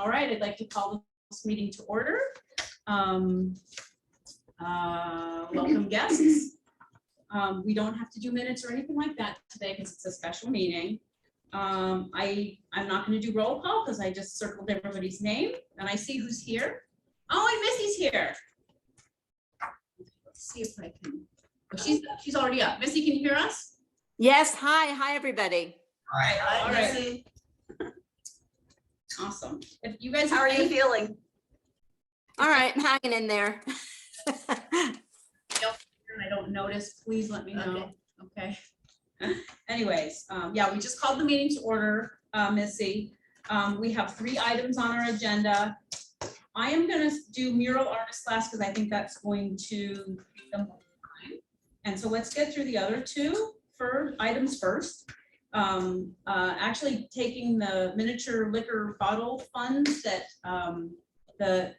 All right, I'd like to call this meeting to order. Welcome guests. We don't have to do minutes or anything like that today because it's a special meeting. I'm not going to do roll call because I just circled everybody's name and I see who's here. Oh, and Missy's here. Let's see if I can. Oh, she's already up. Missy, can you hear us? Yes. Hi, everybody. All right. Awesome. If you guys, How are you feeling? All right, I'm hanging in there. I don't notice, please let me know. Okay. Anyways, yeah, we just called the meeting to order, Missy. We have 3 items on our agenda. I am going to do mural artist class because I think that's going to be the most time. And so let's get through the other 2 items first. Actually taking the miniature liquor bottle funds that the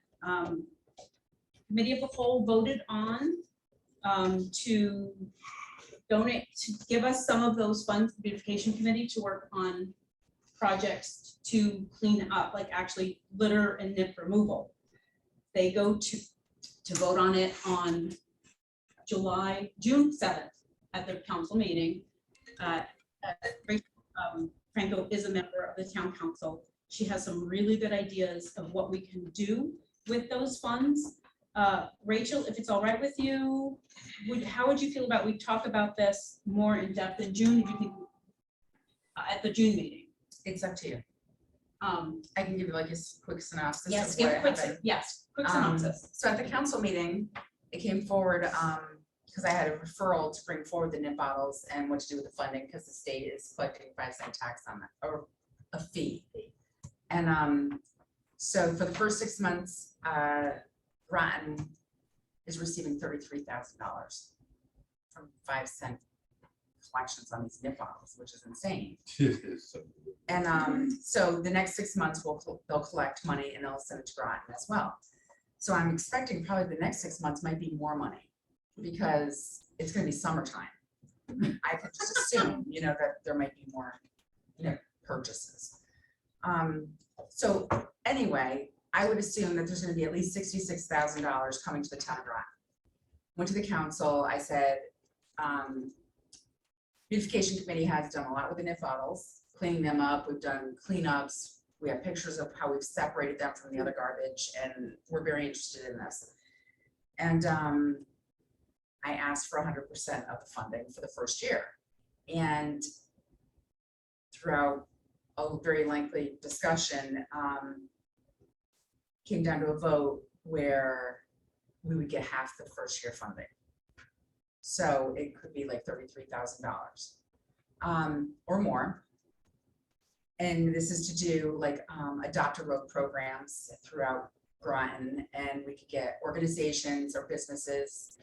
committee of the whole voted on to donate, to give us some of those funds, the beautification committee, to work on projects to clean up, like actually litter and nip removal. They go to vote on it on June 7th at the council meeting. Franco is a member of the town council. She has some really good ideas of what we can do with those funds. Rachel, if it's all right with you, how would you feel about we talk about this more in depth in June? Do you think at the June meeting? It's up to you. I can give you like a quick synopsis. Yes, of give what a quick, happened. quick synopsis. So at the council meeting, it came forward because I had a referral to bring forward the nip bottles and what to do with the funding because the state is collecting 5-cent tax on that, or a fee. And so for the first 6 months, Groton is receiving $33,000 from 5-cent collections on these nip bottles, which is insane. And so the next 6 months they'll collect money and they'll send it to Groton as well. So I'm expecting probably the next 6 months might be more money because it's going to be summertime. I could just assume, that there might be more, purchases. So anyway, I would assume that there's going to be at least $66,000 coming to the town of Groton. Went to the council. I said, beautification committee has done a lot with the nip bottles, cleaning them up. We've done cleanups. We have pictures of how we've separated them from the other garbage, and we're very interested in this. And I asked for 100% of the funding for the first year. And throughout a very lengthy discussion, came down to a vote where we would get half the first year funding. So it could be like $33,000 or more. And this is to do like adopt a road programs throughout Groton, and we could get organizations or businesses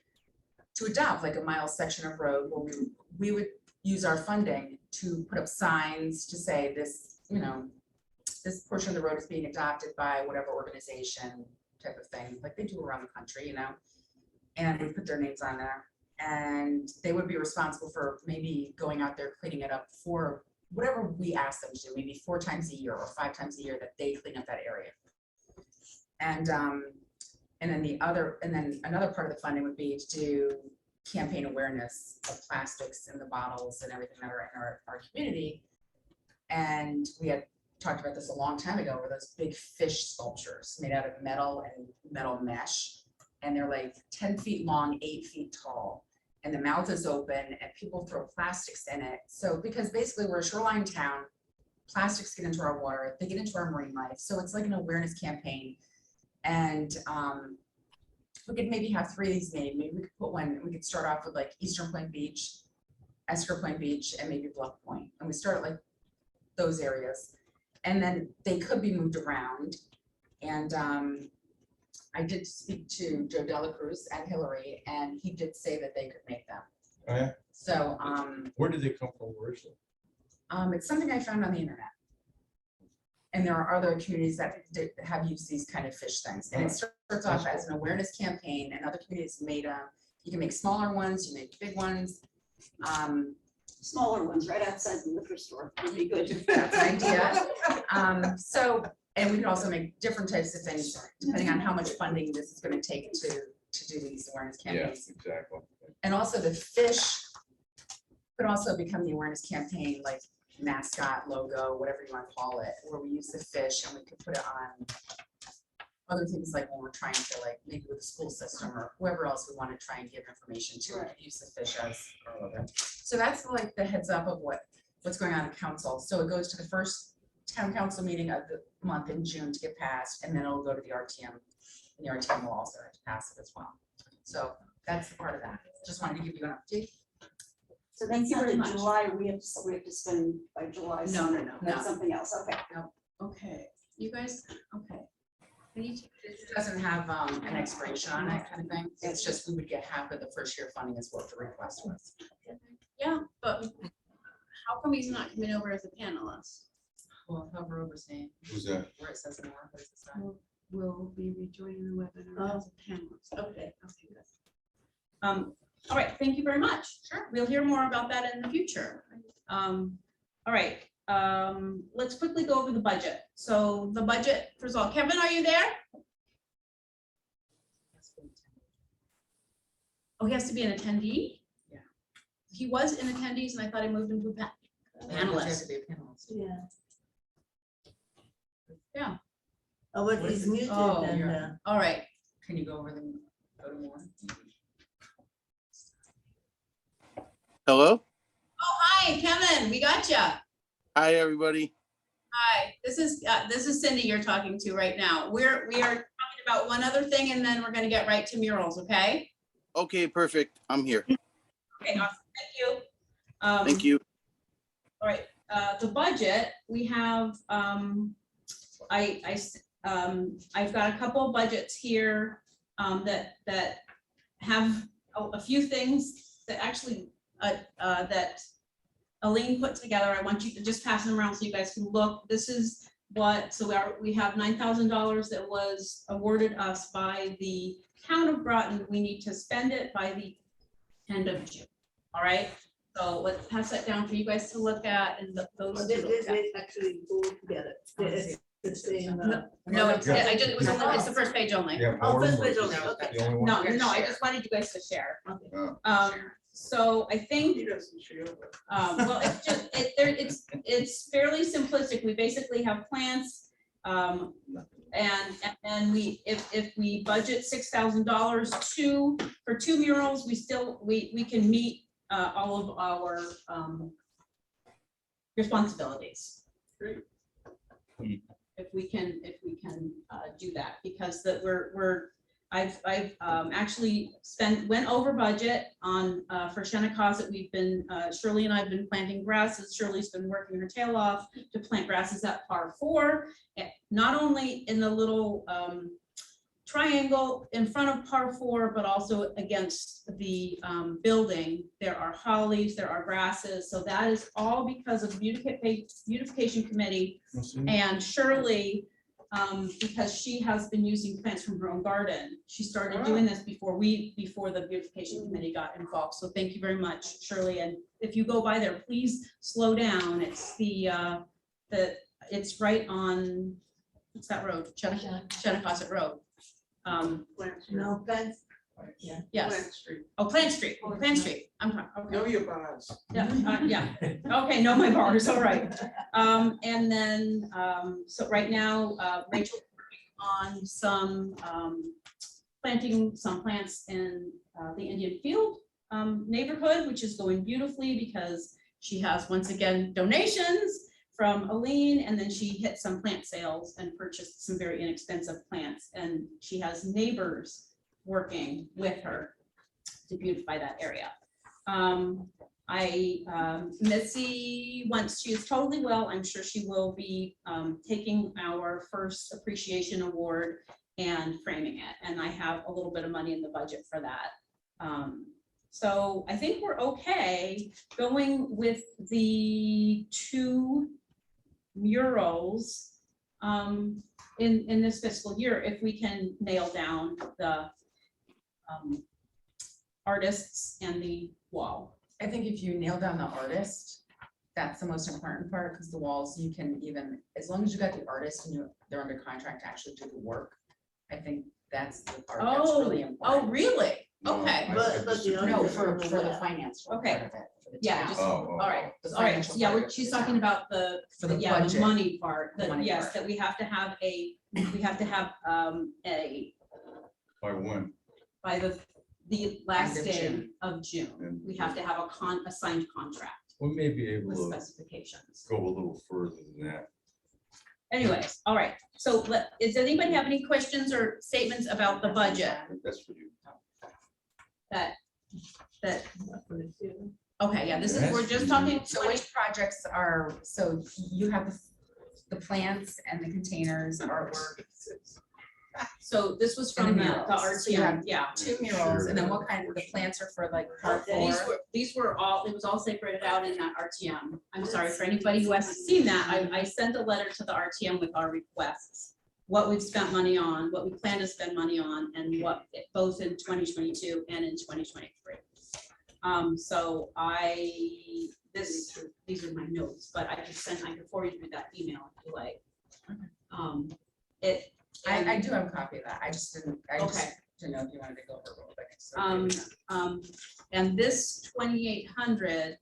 to adopt like a mile section of road where we would use our funding to put up signs to say this, this portion of the road is being adopted by whatever organization type of thing, like they do around the country, and we put their names on there. And they would be responsible for maybe going out there, cleaning it up for whatever we ask them to do, maybe 4 times a year or 5 times a year that they clean up that area. And then another part of the funding would be to do campaign awareness of plastics in the bottles and everything that are in our community. And we had talked about this a long time ago, where those big fish sculptures made out of metal and metal mesh, and they're like 10 feet long, 8 feet tall, and the mouth is open and people throw plastics in it. So because basically we're a shoreline town, plastics get into our water, they get into our marine life. So it's like an awareness campaign. And we could maybe have 3 of these made. Maybe we could put one, we could start off with like Eastern Point Beach, Esker Point Beach, and maybe Bluff Point. And we start at like those areas. And then they could be moved around. And I did speak to Joe Dela Cruz at Hillary, and he did say that they could make them. Oh, yeah. So where did they come from originally? it's something I found on the internet. And there are other communities that have used these kind of fish things. And it starts off as an awareness campaign, and other communities made you can make smaller ones, you make big ones. Smaller ones right outside the liquor store would be good. That's an idea. So And we could also make different types of things depending on how much funding this is gonna take to do these awareness Yeah, campaigns. exactly. And also the fish could also become the awareness campaign, like mascot, logo, whatever you want to call it, where we use the fish and we could put it on other things like when we're trying to like maybe with the school system or whoever else we want to try and give information to, use the fish as our logo. So that's like the heads up of what's going on in council. So it goes to the first town council meeting of the month in June to get passed, and then it'll go to the RTM. And the RTM will also have to pass it as well. So that's the part of that. Just wanted to give you an update. So Thank that's you not very the much. July, we have to spend by July. No, something. no, no, That's no. something else, okay. Okay, you guys, okay. It doesn't have an expiration on it kind of thing. It's just we would get half of the first year funding is what the request was. Yeah, but how come he's not coming over as a panelist? Well, hover over saying Who's that? where it says more, what does it say? Will be rejoining the webinar as a panelist. Okay, okay, good. All right, thank you very much. Sure. We'll hear more about that in the future. All right, let's quickly go over the budget. So the budget, first of all, Kevin, are you there? Oh, he has to be an attendee? Yeah. He was in attendees and I thought I moved him to a Yeah, but you have panelist. to be a panelist. Yeah. Yeah. Oh, but What is he's it? muted Oh, then. yeah. All right, Can you go over the, go to more? Hello. hi, Kevin, we got you. Hi, everybody. Hi, this is Cindy you're talking to right now. We are talking about one other thing and then we're gonna get right to murals, okay? Okay, perfect. I'm here. Okay, awesome, thank you. Thank you. All right, the budget, we have, I've got a couple of budgets here, that have a few things that actually, that Elaine put together. I want you to just pass them around so you guys can look. This is what, so we have $9,000 that was awarded us by the town of Groton. We need to spend it by the end of June. All right, so let's pass that down for you guys to look at and those. Well, to look at. they actually go together. It's the same. No, it's, it was only, it's the first page only. Yeah. Oh, more first than page one. only, okay. The only one? No, You're no, I share. just wanted you guys to share. Oh. So I think, He doesn't share. well, it's just, it's fairly simplistic. We basically have plants. And we, if we budget $6,000 for 2 murals, we can meet all of our responsibilities. Great. If we can do that, because I've actually went over budget on for Shinnecock. We've been Shirley and I've been planting grasses. Shirley's been working her tail off to plant grasses at par 4, not only in the little triangle in front of par 4, but also against the building. There are hollies, there are grasses, so that is all because of beautification committee and Shirley. Because she has been using plants from her own garden. She started doing this before the beautification committee got involved. So thank you very much, Shirley. And if you go by there, please slow down. It's it's right on, what's that road? Shinnecock Road. No, that's. Yes. Street. Oh, Plant Street. Plant Street. I'm talking. Okay. Know your bars. Yeah, yeah. Okay, know my bars, all right. And then, so right now, Rachel's working on some, planting some plants in the Indian Field neighborhood, which is going beautifully because she has, once again, donations from Aline, and then she hit some plant sales and purchased some very inexpensive plants. And she has neighbors working with her to beautify that area. Missy, once she is totally well, I'm sure she will be taking our first appreciation award and framing it. And I have a little bit of money in the budget for that. So I think we're okay going with the 2 murals in this fiscal year, if we can nail down the artists and the wall. I think if you nail down the artist, that's the most important part, because the walls, you can even, as long as you got the artist and they're under contract to actually do the work, I think that's the part that's really Oh, important. really? No, Okay, But the disagree. No, artist for will the know financial Okay. part of it. For the Yeah, town. just, Oh, all right, The all right, financial yeah, part of she's the talking town. about the, For the yeah, the budget. money part, The that, money yes, part. that we have to have a, By when? by the last of day June. of June, And we have to have a signed contract We may be able with to specifications. go a little further than that. Anyways, all right, so does anybody have any questions or statements about the budget That's for you. that, for the student. okay, yeah, this is, we're That's just for talking. you. So which projects are, so you have the plants and the containers, artwork, So this was And from the the murals. So you RTM, have yeah. 2 murals, and then what kind of, the plants are for like part These 4? were all, it was all separated out in that RTM. I'm sorry for anybody who hasn't seen that. I sent a letter to the RTM with our requests. What we've spent money on, what we plan to spend money on, and what, both in 2022 and in 2023. So these are my notes, but I can forward you that email if you like. I do have a copy of that, I just didn't Okay. know if you wanted to go over a little bit. And this 2,800,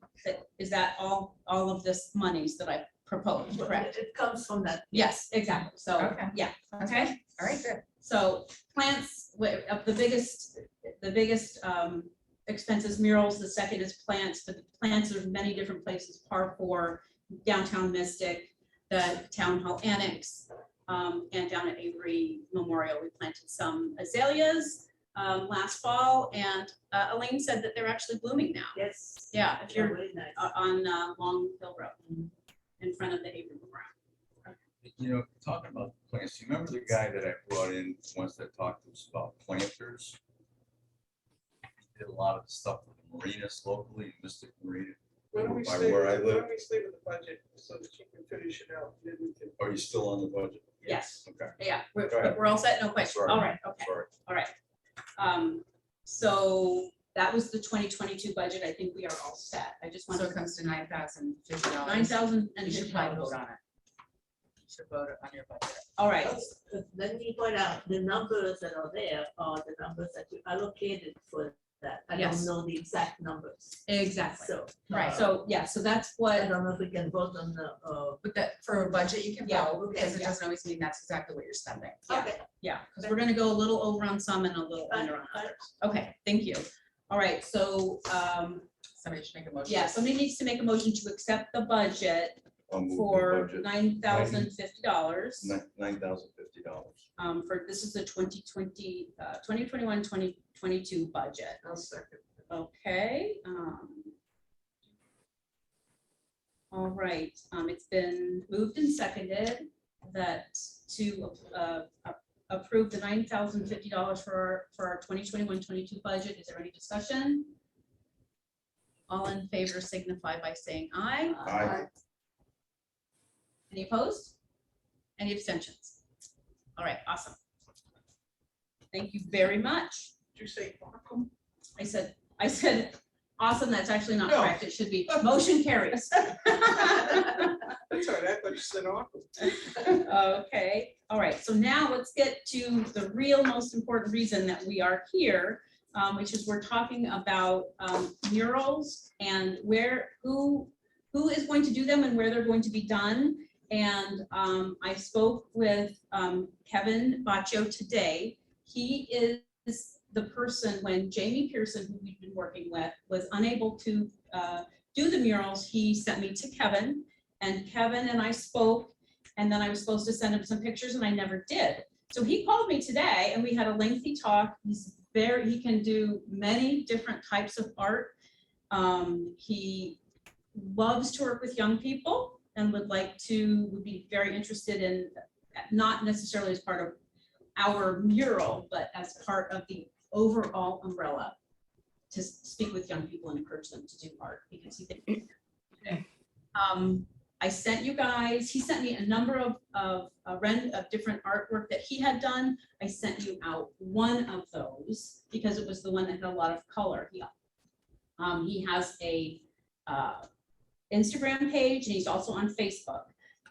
is that all of this monies that I proposed, But correct? It comes from that. Yes, exactly. So, Okay. yeah, Okay, okay. all right, good. So plants, the biggest expenses, murals, the second is plants, but the plants are many different places, Par 4, downtown Mystic, the Town Hall Annex, and down at Avery Memorial, we planted some azaleas last fall, and Elaine said that they're actually blooming now. Yes. Yeah, if you're Very nice. on Long Hill Road, in front of the Avery Memorial. You know, talking about plants, you remember the guy that I brought in once that talked to us about planters? He did a lot of stuff with the marinas locally, Mystic Marina. Why don't we By stay, where I why live. don't we stay with the budget so that you can finish it out? Then we can. Are you still on the budget? Yes, Okay, yeah, we're, Go ahead. we're all set, no question. Sorry. All right, okay, sorry. all right. So that was the 2022 budget. I think we are all set. I just want So to it comes to $9,050. $9,000 and You should probably vote on it. You should vote on your budget. All right, Let me point out, the numbers that are there are the numbers that you allocated for that. I don't Yes. know the exact numbers. exactly. So. Right. So, yeah, so that's I what, don't know if we can vote on the, But that, for a budget, you can Yeah, vote, because it yeah. doesn't always mean that's exactly what you're spending. Yeah. okay. yeah, because we're gonna go a little over on some and a little under on others. Okay, thank you. All right, so, Somebody should make a motion. yeah, somebody needs to make a motion to accept the budget I'll move the for budget. $9,050. $9,050. For, this is the 2020, 2021, 2022 budget. I'll second. Okay. All right, it's been moved and seconded that to approve the $9,050 for our 2021-22 budget. Is there any discussion? All in favor signify by saying aye. Aye. Any opposed? Any abstentions? All right, awesome. Thank you very much. Did you say Markham? I said, awesome, that's actually not No. correct. It should be motion carries. That's all right. I thought you said Markham. Okay, all right, so now let's get to the real most important reason that we are here, which is we're talking about murals and who is going to do them and where they're going to be done. And I spoke with Kevin Baccio today. He is the person, when Jamie Pearson, who we've been working with, was unable to do the murals, he sent me to Kevin, and Kevin and I spoke, and then I was supposed to send him some pictures and I never did. So he called me today and we had a lengthy talk. He can do many different types of art. He loves to work with young people and would be very interested in, not necessarily as part of our mural, but as part of the overall umbrella to speak with young people and encourage them to do art, because he thinks I sent you guys, he sent me a number of different artwork that he had done. I sent you out one of those because it was the one that had a lot of color. He has a Instagram page, and he's also on Facebook.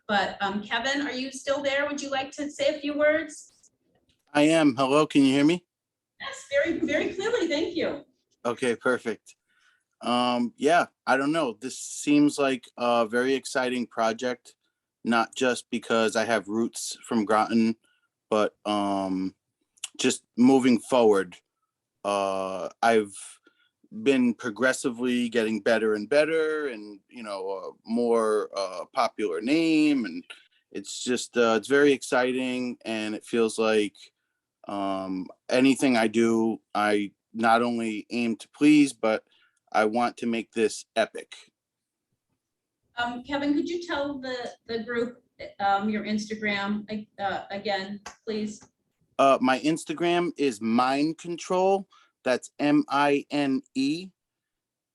But Kevin, are you still there? Would you like to say a few words? I am. Hello, can you hear me? Yes, very, very clearly. Thank you. Okay, perfect. Yeah, I don't know. This seems like a very exciting project, not just because I have roots from Groton, but just moving forward. I've been progressively getting better and better, and more popular name, and it's just it's very exciting, and it feels like anything I do, I not only aim to please, but I want to make this epic. Kevin, could you tell the group your Instagram again, please? My Instagram is Mind Control. That's MINE,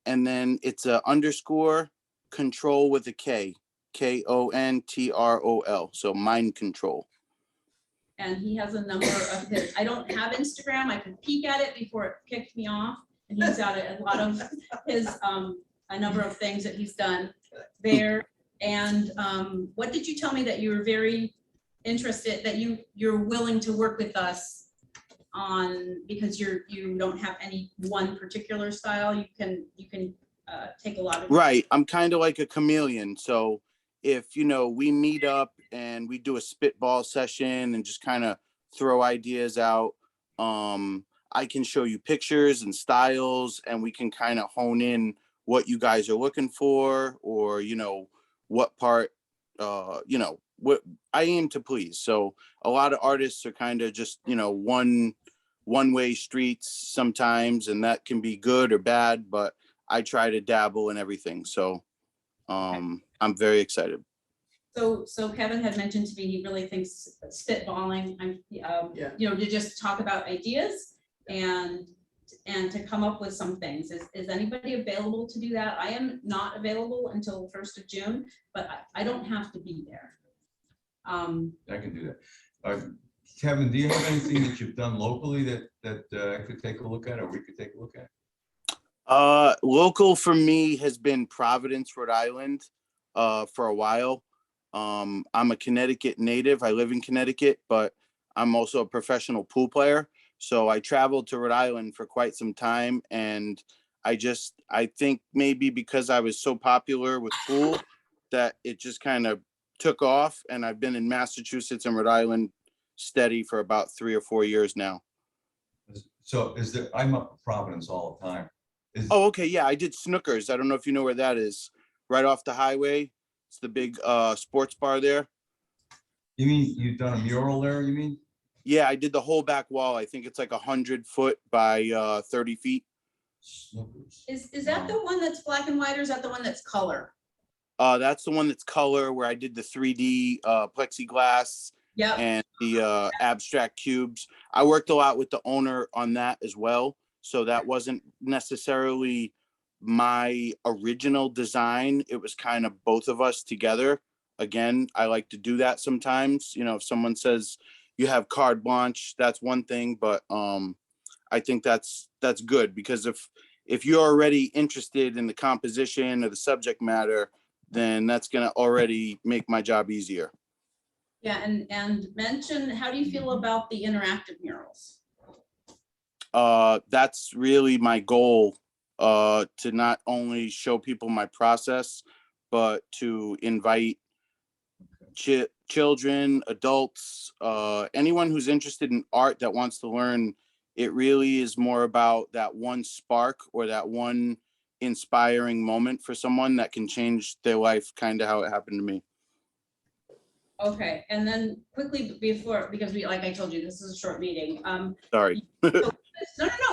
and then it's a underscore control with a K, KONTROL. So Mind Control. And he has a number of his, I don't have Instagram, I could peek at it before it kicked me off. And he's got a lot of his, a number of things that he's done there. And what did you tell me that you were very interested, that you're willing to work with us on, because you don't have any one particular style, you can take a lot of. Right, I'm kind of like a chameleon. So if we meet up and we do a spitball session and just kind of throw ideas out, I can show you pictures and styles, and we can kind of hone in what you guys are looking for, or what part what I aim to please. So a lot of artists are kind of just one-way streets sometimes, and that can be good or bad, but I try to dabble in everything. So I'm very excited. So Kevin had mentioned to me, he really thinks spitballing, to just talk about ideas and to come up with some things. Is anybody available to do that? I am not available until the 1st of June, but I don't have to be there. I can do that. Kevin, do you have anything that you've done locally that I could take a look at, or we could take a look at? Local for me has been Providence, Rhode Island, for a while. I'm a Connecticut native. I live in Connecticut, but I'm also a professional pool player. So I traveled to Rhode Island for quite some time, and I think maybe because I was so popular with pool that it just kind of took off, and I've been in Massachusetts and Rhode Island steady for about 3 or 4 years now. So I'm up in Providence all the time. Oh, okay. Yeah, I did Snookers. I don't know if you know where that is. Right off the highway. It's the big sports bar there. You mean you've done a mural there, you mean? Yeah, I did the whole back wall. I think it's like 100 foot by 30 feet. Snookers. Is that the one that's black and white, or is that the one that's color? That's the one that's color, where I did the 3D plexiglass and the abstract cubes. I worked a lot with the owner on that as well. So that wasn't necessarily my original design. It was kind of both of us together. Again, I like to do that sometimes. If someone says you have carte blanche, that's one thing, but I think that's good, because if you're already interested in the composition or the subject matter, then that's going to already make my job easier. Yeah, and mention, how do you feel about the interactive murals? That's really my goal, to not only show people my process, but to invite children, adults, anyone who's interested in art that wants to learn. It really is more about that one spark or that one inspiring moment for someone that can change their life, kind of how it happened to me. Okay, and then quickly before, because like I told you, this is a short meeting. Sorry. No,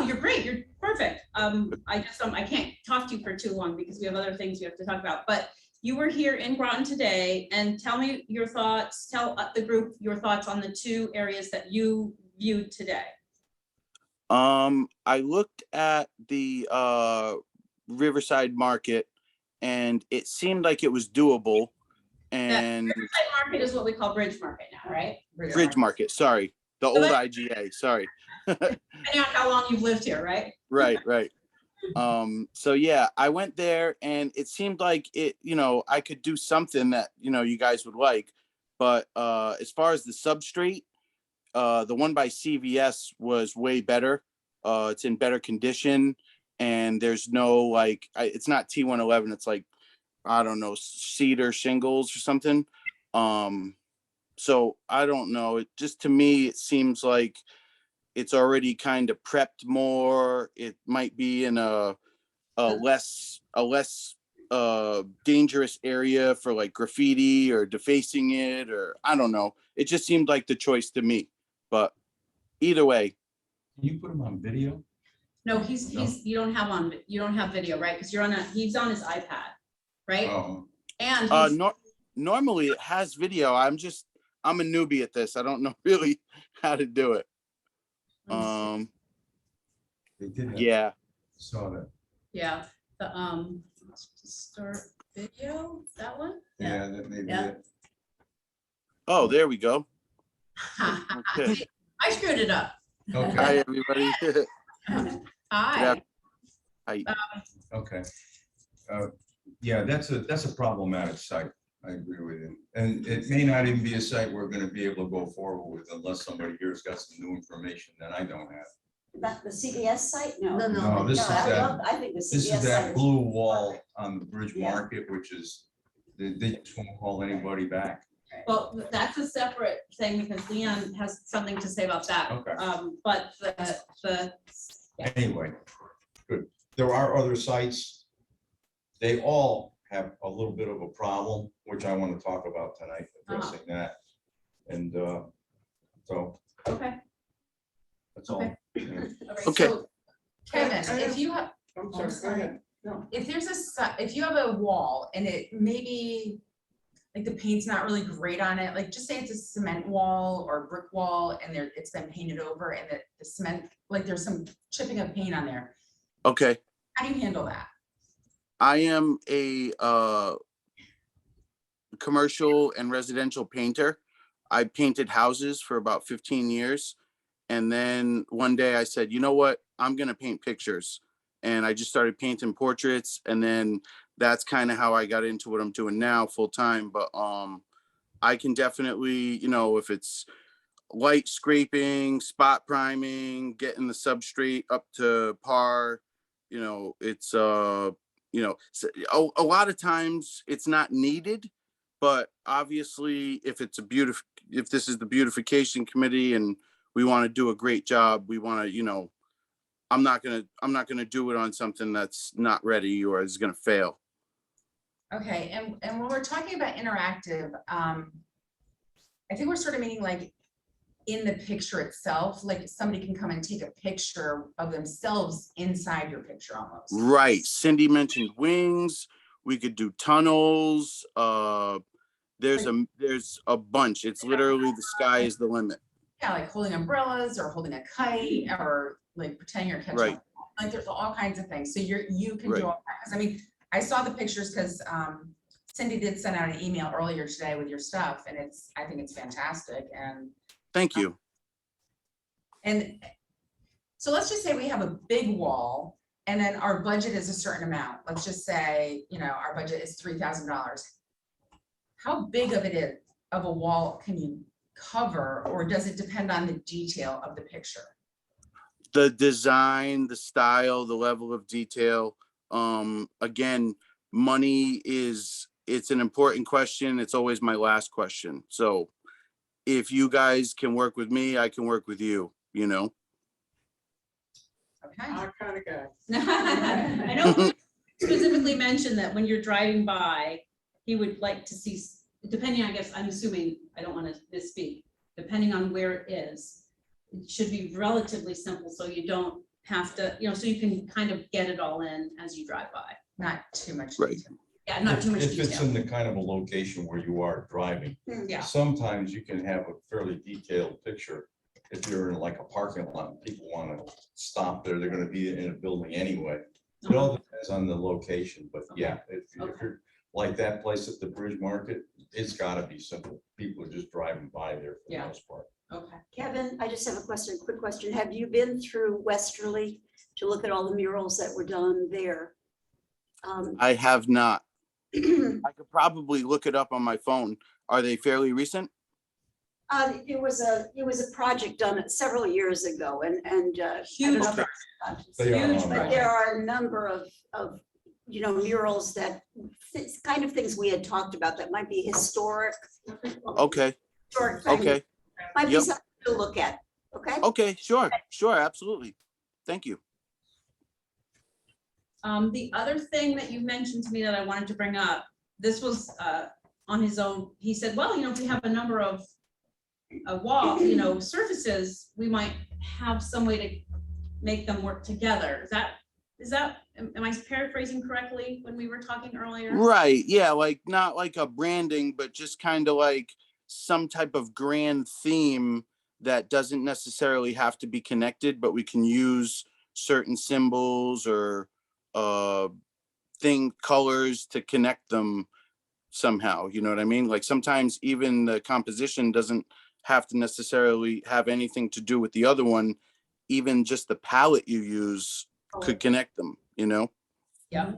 you're great. You're perfect. I can't talk to you for too long because we have other things we have to talk about, but you were here in Groton today, and tell me your thoughts, tell the group your thoughts on the 2 areas that you viewed today. I looked at the Riverside Market, and it seemed like it was doable. And Riverside Market is what we call Bridge Market now, right? Bridge Market, sorry. The old IGA, sorry. Depending on how long you've lived here, right? Right. So yeah, I went there and it seemed like I could do something that, you guys would like. But as far as the substrate, the one by CVS was way better. It's in better condition and there's no it's not T111. It's like, I don't know, cedar shingles or something. So I don't know. It just, to me, it seems like it's already kind of prepped more. It might be in a less dangerous area for like graffiti or defacing it, or I don't know. It just seemed like the choice to me. But either way, Can you put them on video? No, you don't have video, right? Because he's on his iPad, right? Oh, And he's, normally it has video. I'm a newbie at this. I don't know really how to do it. they did have, Yeah. saw that. yeah, let's just start video, that one? Yeah, that may be Yeah. it. Oh, there we go. Okay. I screwed it up. Okay, Hi, everybody. Hi. Hi. okay. Yeah, that's a problematic site. I agree with you. And it may not even be a site we're gonna be able to go forward with unless somebody here's got some new information that I don't have. That the CVS site? No. No, No, this is that, I think the CVS this is site that is. blue wall on the Bridge Yeah. Market, which is, they just won't call anybody back. Well, that's a separate thing because Leon has something to say about that. Okay. But the Anyway, good. There are other sites. They all have a little bit of a problem, which I want to talk about tonight, addressing that. And so okay. that's all. Okay. Yeah. Okay. So, Kevin, if you have, I'm sorry, go ahead. No. if if you have a wall and it maybe like the paint's not really great on it, like just say it's a cement wall or brick wall and it's been painted over and the cement, like there's some chipping of paint on there. Okay. How do you handle that? I am a commercial and residential painter. I painted houses for about 15 years. And then one day I said, you know what, I'm going to paint pictures. And I just started painting portraits. And then that's kind of how I got into what I'm doing now full time. But I can definitely, if it's light scraping, spot priming, getting the substrate up to par, it's a lot of times it's not needed. But obviously, if this is the beautification committee and we want to do a great job, we want to, I'm not gonna do it on something that's not ready or is gonna fail. Okay, and when we're talking about interactive, I think we're sort of meaning like in the picture itself, like somebody can come and take a picture of themselves inside your picture almost. Right. Cindy mentioned wings. We could do tunnels. There's a bunch. It's literally the sky is the limit. Yeah, like holding umbrellas or holding a kite or like pretending you're catching. Right. Like there's all kinds of things. So you can Right. do all kinds. I mean, I saw the pictures because Cindy did send out an email earlier today with your stuff, and I think it's fantastic. And Thank you. And so let's just say we have a big wall and then our budget is a certain amount. Let's just say, our budget is $3,000. How big of a wall can you cover, or does it depend on the detail of the picture? The design, the style, the level of detail. Again, money it's an important question. It's always my last question. So if you guys can work with me, I can work with you, Okay. Our kind of guy. I know he specifically mentioned that when you're driving by, he would like to see, depending, I guess, I'm assuming, I don't want to misspeak, depending on where it is, it should be relatively simple so you don't have to, so you can kind of get it all in as you drive by. Not too much Right. detail. Yeah, not too much If it's detail. in the kind of a location where you are driving, Yeah. sometimes you can have a fairly detailed picture. If you're in like a parking lot, and people want to stop there, they're gonna be in a building anyway. It all depends on the location, but yeah, if you're like that place at the Bridge Market, it's gotta be simple. People are just driving by there for the Yeah. most part. Okay. Kevin, I just have a quick question. Have you been through Westerly to look at all the murals that were done there. I have not. I could probably look it up on my phone. Are they fairly recent? It was a project done several years ago and I don't know Huge. if They are Huge, online. but there are a number of, you know, murals that, kind of things we had talked about that might be historic. Okay, Historic kind of- okay, Might be Yep. something to look at, okay? okay, sure, absolutely. Thank you. The other thing that you mentioned to me that I wanted to bring up, this was on his own. He said, well, you know, if we have a number of wall, you know, surfaces, we might have some way to make them work together. Am I paraphrasing correctly when we were talking earlier? Right, yeah, like not like a branding, but just kind of like some type of grand theme that doesn't necessarily have to be connected, but we can use certain symbols or colors to connect them somehow, you know what I mean? Like sometimes even the composition doesn't have to necessarily have anything to do with the other one. Even just the palette you use could connect them, you know? Yeah,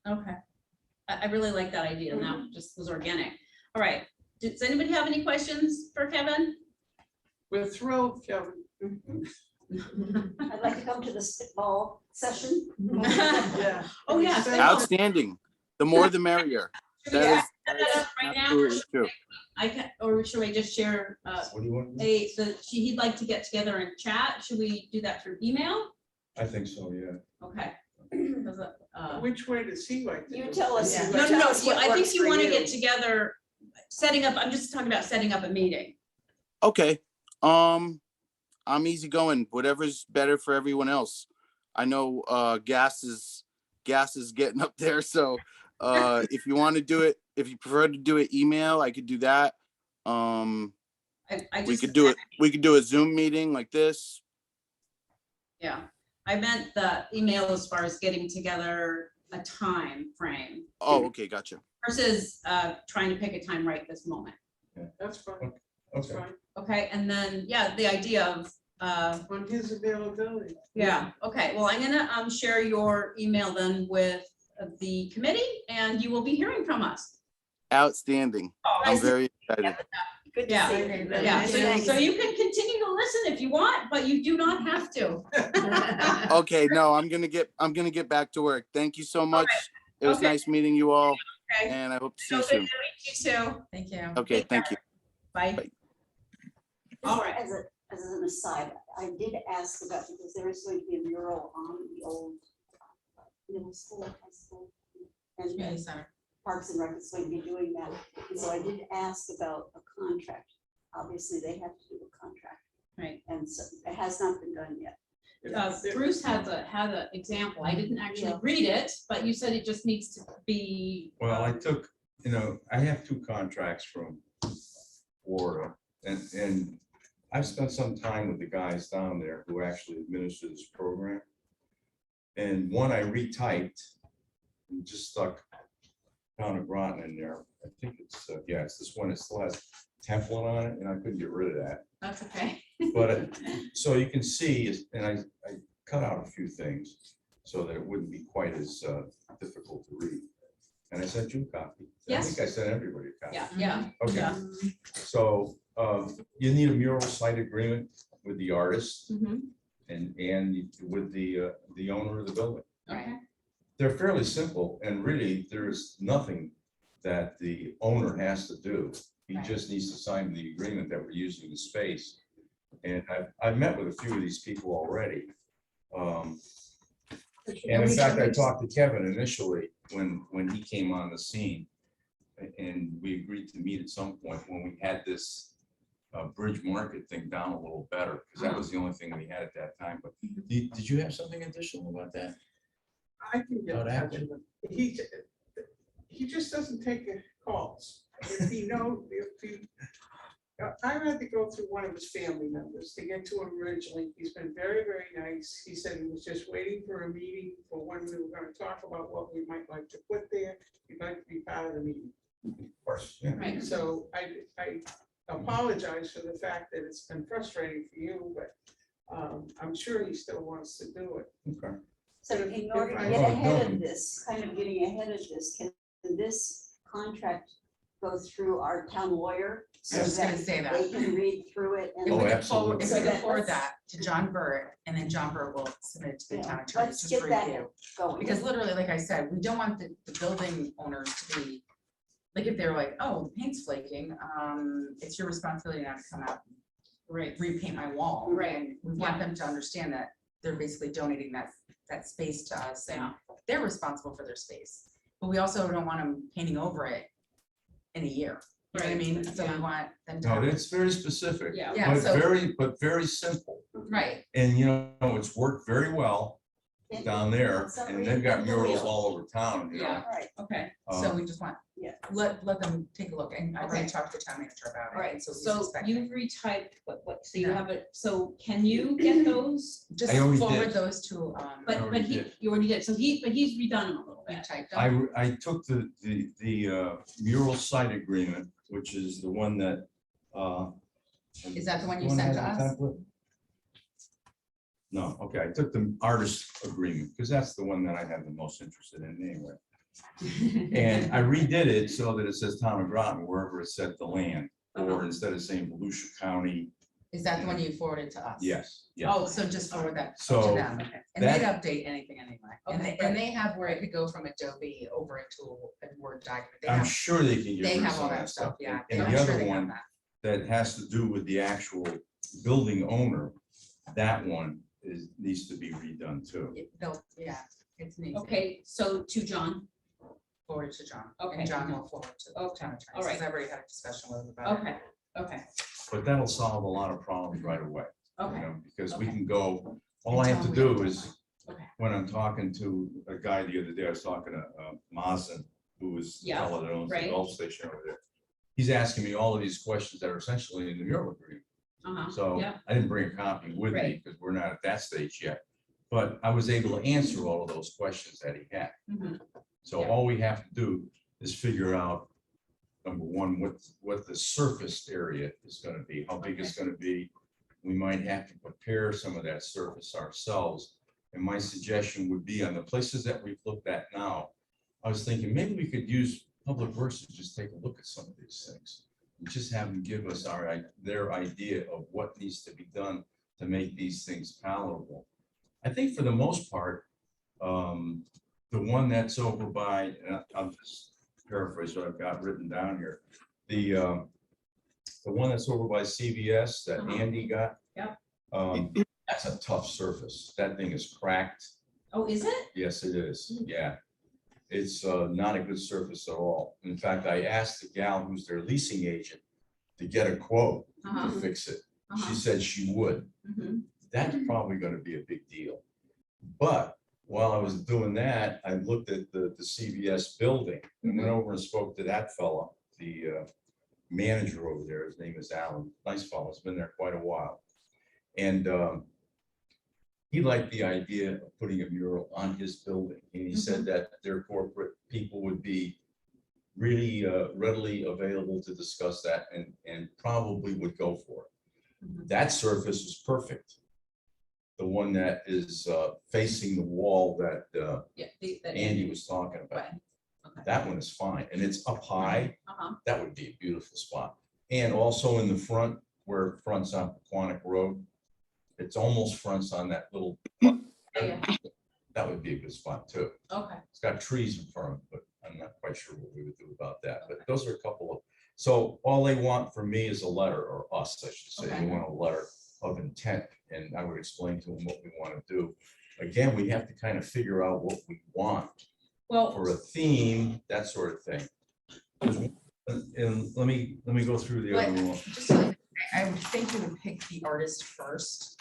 okay. I really like that idea, and that just was organic. All right, does anybody have any questions for Kevin? We're thrilled, Kevin. I'd like to come to the spitball session. Yeah. Oh, yeah. Outstanding. The more the merrier. Should we That is set that up right now? absolutely true. I can, or should I just share, What do you want? he'd like to get together and chat. Should we do that through email? I think so, yeah. Okay. Does it, Which way does he like to You do it? tell us. Yeah. No, Tell no, us no, what I think works you for want to you. get together, setting up, I'm just talking about setting up a meeting. Okay. I'm easy going, whatever's better for everyone else. I know gas is getting up there. So if you want to do it, if you prefer to do it email, I could do that. We could do a Zoom meeting like this. Yeah, I meant the email as far as getting together a time frame Oh, okay, gotcha. versus trying to pick a time right this moment. That's fine. That's Okay. fine. Okay, and then, yeah, the idea of, On his availability. yeah, okay, well, I'm gonna share your email then with the committee, and you will be hearing from us. Outstanding. I'm very excited. Good to Yeah. see you. Yeah, Thanks. so you can continue to listen if you want, but you do not have to. Okay, no, I'm gonna get back to work. Thank you so much. It was Okay. nice meeting you all, Okay. and I hope to see So you good soon. to meet you too. Thank you. Okay, thank you. Bye. Bye. All right. As an aside, I did ask about, because there is going to be a mural on the old middle school, high school. And Community center. Parks and Rec is going to be doing that. And so I did ask about a contract. Obviously, they have to do a contract. Right. And so it has not been done yet. Bruce had an example. I didn't actually Yeah. read it, but you said it just needs to be. Well, I took, I have 2 contracts from Florida, and I've spent some time with the guys down there who actually administer this program. And one I retyped and just stuck town of Groton in there. I think it's, it's this one. It still has template on it, and I couldn't get rid of that. That's okay. But so you can see, and I cut out a few things so that it wouldn't be quite as difficult to read. And I sent you a copy. I Yes. think I sent everybody a copy. Yeah. Okay, Yeah. so you need a mural site agreement with the artist Mhm. and with the owner of the building. Okay. They're fairly simple, and really, there's nothing that the owner has to do. He Right. just needs to sign the agreement that we're using the space. And I've met with a few of these people already. And in fact, I talked to Kevin initially when he came on the scene. And we agreed to meet at some point when we had this bridge market thing down a little better, because that was the only thing we had at that time. But did you have something additional about that? I can get What in touch happened? with him. He just doesn't take calls. If I had to go through one of his family members to get to him originally. He's been very, very nice. He said he was just waiting for a meeting for when we were going to talk about what we might like to put there. He'd like to be part of the meeting. Of course, yeah. Right. So I apologize for the fact that it's been frustrating for you, but I'm sure he still wants to do it. Okay. So in order to I- get Oh, ahead no. of this, kind of getting ahead of this, can this contract go through our town lawyer? I was so gonna say that. They can read through it If and. Oh, we could forward, if we absolutely. could So forward let's- that to John Burt, and then John Burt will submit it to the Yeah, town attorney, let's just get for that review. going. Because literally, like I said, we don't want the building owners to be, like, if they're like, oh, the paint's flaking, it's your responsibility now to come out and Right. repaint my wall. Right. And we want them to understand that they're basically donating that space to us, and Yeah. they're responsible for their space. But we also don't want them painting over it in a year, you know what I Right. mean? So Yeah. we want them to. No, it's very specific, Yeah. Yeah, but so- very simple. Right, And you know, it's worked very well And- down there, and some and they've got reinvent the murals wheel. all over town, you know. Yeah. Right, Okay. so Um, we just want, yeah. let them take a look, and I Okay. already talked to the town manager about it. All right. and he's So expecting. you've retyped so you No. have it. So can you get those? Just I already forward did. those to, But already he, did. you already did. So he's redone them a little we bit. typed them. I took the mural site agreement, which is the one that. Is that the one you that sent has to a us? template? No, okay, I took the artist agreement, because that's the one that I have the most interested in anyway. And I redid it so that it says Town of Groton wherever it said the land, or instead of saying Volusia County, Is that the one you forwarded to us? yes, yes. Oh, so just forward that to So them, and they'd update anything anyway, and Okay, and they have where it could go from Adobe over into a Word document. They I'm have, sure they can they get rid of have some all of that that stuff, stuff. yeah. And I'm the sure other they have one that. that has to do with the actual building owner, that one needs to be redone too. They'll, yeah, it's neat. Okay, so to John. Forward to John, Okay. and John will forward to the town attorney, all right. because I've already had a discussion with him about it. Okay, okay, But that'll solve a lot of problems right away. you okay. know, Because we Okay. can go, all I And have tell to them we do have is, Okay. when I'm talking to a guy the other day, I was talking to Mazen, who was the Yeah, fellow that owns the right. golf station over there. He's asking me all of these questions that are essentially in the mural agreement. Uh-huh. So Yeah. I didn't bring a copy with me Right. because we're not at that stage yet. But I was able to answer all of those questions that he had. Mhm. So Yeah. all we have to do is figure out, number one, what the surface area is gonna be, how big it's gonna be. We might have to prepare some of that surface ourselves. And my suggestion would be on the places that we've looked at now, I was thinking maybe we could use Public Works to just take a look at some of these things. And just have them give us their idea of what needs to be done to make these things palatable. I think for the most part, the one that's over by, I'll just paraphrase what I've got written down here. The one that's over by CVS that Uh-huh. Andy got. Yep. That's a tough surface. That thing is cracked. Oh, is it? Yes, it is. Yeah. It's not a good surface at all. In fact, I asked the gal who's their leasing agent to get a quote to Uh-huh. fix it. She Uh-huh. said she would. Mhm. That's probably gonna be a big deal. But while I was doing that, I looked at the CVS building and went over and spoke to that fella, the manager over there. His name is Alan. Nice fellow. He's been there quite a while. And he liked the idea of putting a mural on his building. And he said that their corporate people would be really readily available to discuss that and probably would go for it. Mhm. That surface was perfect. The one that is facing the wall that Yeah. Andy was talking about. Right. Okay. That one is fine, and it's up high. Uh-huh. That would be a beautiful spot. And also in the front, where it fronts on Quonic Road, it's almost fronts on that little. Yeah. That would be a good spot too. Okay. It's got trees in front, but I'm not quite sure what we would do about that. But those are a couple of, so all they want from me is a letter, or us, I should say. They Okay. want a letter of intent, and I would explain to them what we want to do. Again, we have to kind of figure out what we want Well, for a theme, that sort of thing. And let me go through the other one. Just so I would think you would pick the artist first.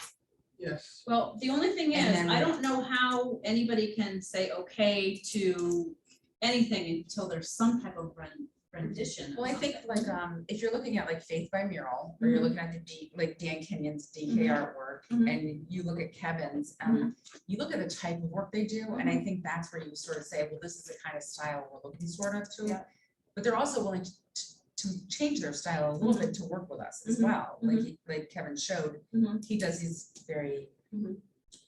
Yes. well, the only thing And is, then- I don't know how anybody can say okay to anything until there's some type of rendition. of Well, I think something. like, if you're looking at like Faith by Mural, or you're looking at like Dan Kenyon's DK artwork, Mhm. and you look at Kevin's, you look at the type of work they do, and I think that's where you sort of say, well, this is the kind of style we're looking sort of to. Yeah. But they're also willing to change their style a little bit to work with us as Mhm. well, like Kevin showed, Mhm. he does these very,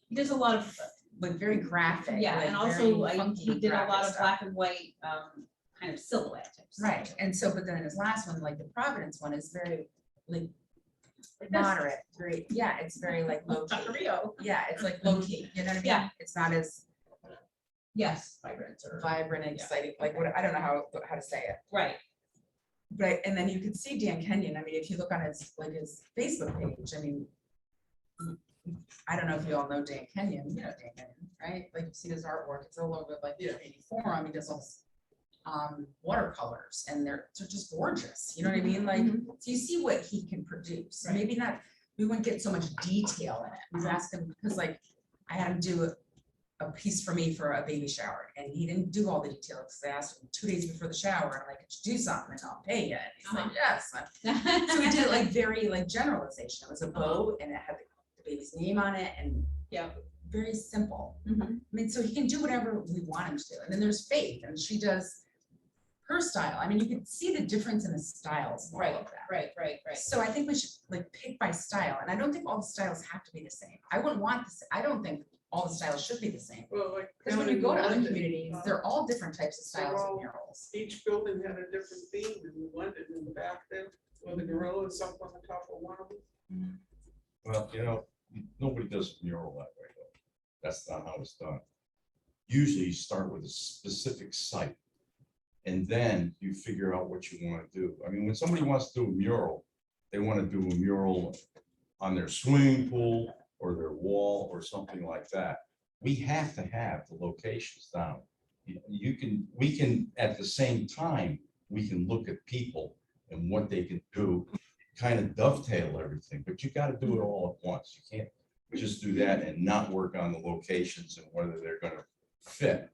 He does a lot of like very graphic. Yeah, like and also very like funky he did a graphic lot of stuff. black and white, kind of silhouette type stuff. Right, and so, but then his last one, like the Providence one is very like Like this. moderate, very, yeah, it's very like low key. Rio. Yeah, it's like low key, you know what I mean? Yeah. It's not as Yes, vibrant or, vibrant and exciting, like what, I don't know how to say it. right, Right, and then you can see Dan Kenyon, I mean, if you look on his, like his Facebook page, I mean, I don't know if you all know Dan Kenyon, you know Dan Kenyon, right? Like you see his artwork, it's all over like the community forum, he does all this watercolors and they're just gorgeous, you know what I mean? Like, so you see what he can produce, Right. maybe not, we wouldn't get so much detail in it. We've asked him, because like, I had him do a piece for me for a baby shower, and he didn't do all the details. I asked him 2 days before the shower, and I'm like, could you do something and I'll pay you? And he's like, yes. So we did it like very like generalization. It was a bow and it had the baby's name on it and yeah. very simple. Mhm. I mean, so he can do whatever we want him to do. And then there's Faith, and she does her style. I mean, you can see the difference in the styles. of all of them. Right. So I think we should like pick by style, and I don't think all the styles have to be the same. I wouldn't want this, I don't think all the styles should be the same. Well, like. Because when down you in go to other London, communities, they're all different types of styles They're of all- murals. Each building had a different theme in London, in the back there, or the gorillas up on the top of one of them. Well, you know, nobody does a mural that way though. That's not how it's done. Usually you start with a specific site. And then you figure out what you want to do. I mean, when somebody wants to do a mural, they want to do a mural on their swimming pool or their wall or something like that. We have to have the locations down. We can, at the same time, we can look at people and what they can do, kind of dovetail everything, but you got to do it all at once. You can't just do that and not work on the locations and whether they're going to fit.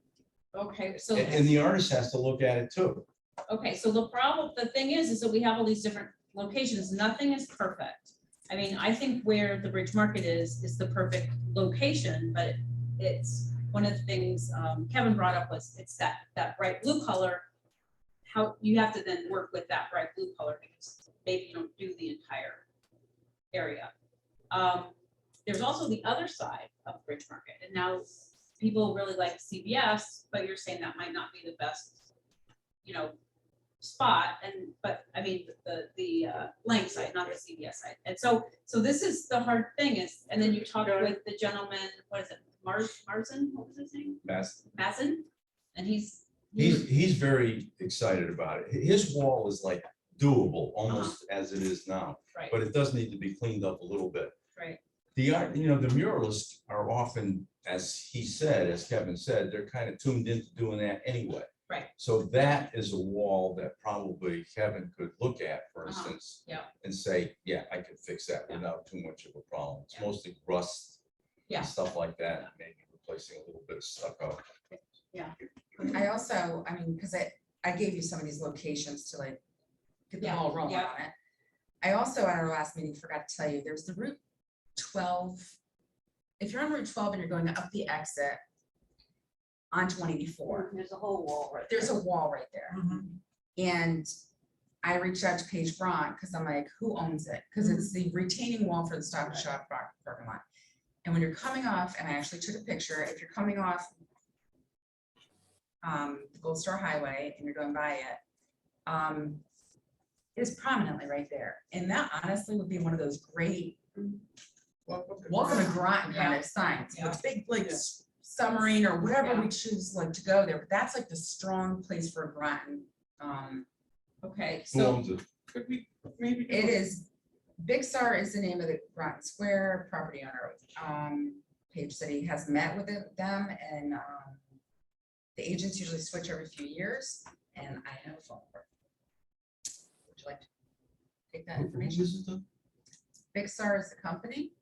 Okay, so. And the artist has to look at it too. Okay, so the thing is that we have all these different locations, nothing is perfect. I mean, I think where the Bridge Market is the perfect location, but it's, one of the things Kevin brought up was, it's that bright blue color. How, you have to then work with that bright blue color, because maybe you don't do the entire area. There's also the other side of Bridge Market, and now people really like CVS, but you're saying that might not be the best, spot. But I mean, the Lang side, not the CVS side. And so this is the hard thing is, and then you talk with the gentleman, what is it, Marzen, what was his name? Mazin, and he's Very excited about it. His wall is like doable, almost as it is now, right, but it does need to be cleaned up a little bit. right, The art, the muralists are often, as he said, as Kevin said, they're kind of tuned into doing that anyway. right. So that is a wall that probably Kevin could look at, for instance, yeah. and say, yeah, I could fix that Yeah. without too much of a problem. It's Yeah. mostly rust Yeah. and stuff like that, maybe replacing a little bit of stucco. I also, I mean, because I gave you some of these locations to like get the Yeah, ball rolling yeah. on it. I also, at our last meeting, forgot to tell you, there's the Route 12. If you're on Route 12 and you're going up the exit onto 184, There's a whole wall right there's a wall right there. And I reached out to Paige Braun because I'm like, who owns it? Because it's the retaining wall for the Stop and Shop parking lot. And when you're coming off, and I actually took a picture, if you're coming off the Gold Star Highway and you're going by it, it is prominently right there. And that honestly would be one of those great welcome to Groton kind of signs, Yeah. with big like Yeah. submarine or whatever Yeah. we choose like to go there. But that's like the strong place for Groton. Okay, Who so, owns it? Could we maybe? do It a- is, Big Star is the name of the Groton Square property owner. Paige said he has met with them, and the agents usually switch every few years, and I have a phone number. Would you like to take that Who information? is it then? Big Star is the company,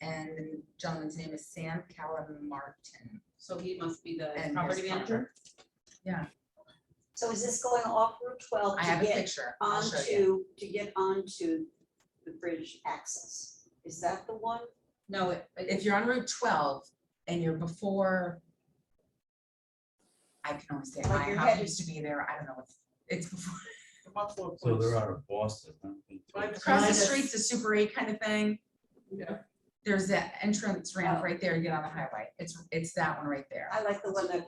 and the gentleman's name is Sam Calamartin. so he must be the And property his manager? So is this going off Route 12 I to have a get picture. I'll show you. to get onto the bridge access? Is that the one? No, If you're on Route 12 and you're before, I can only say Like my you're house headed- used to be there. I don't know if it's before. the Buffalo So they're place. out of Boston, huh? By the Across the Minus- street's a Super 8 kind of thing. Yeah. There's that entrance ramp right there, you get on the highway. It's that one right there. I like the one that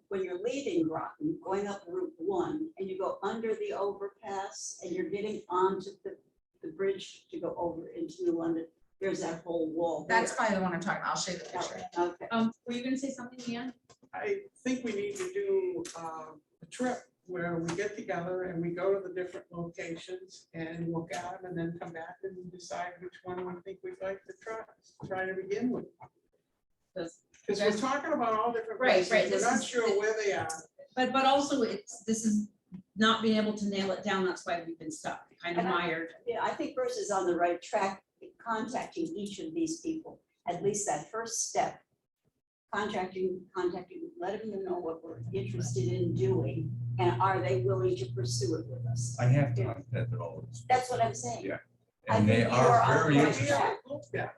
when you're leaving Groton, going up Route 1, and you go under the overpass, and you're getting onto the bridge to go over into New London, there's that whole wall. That's there. probably the one I'm talking about. I'll show you the picture. Okay. Were you gonna say something, Leanne? I think we need to do a trip where we get together and we go to the different locations and look at them and then come back and decide which one we think we'd like to try to begin with. Because we're talking about all different Right, places, right, we're this not is- sure where they are. But also this is not being able to nail it down. That's why we've been stuck, kind of And I- mired. Yeah, I think Bruce is on the right track, contacting each of these people, at least that first step. Contacting, let them know what we're interested in doing, and are they willing to pursue it with us? I have contacted all of this. That's what I'm saying. Yeah. I And they think you are are on very the right interested. track. Yeah.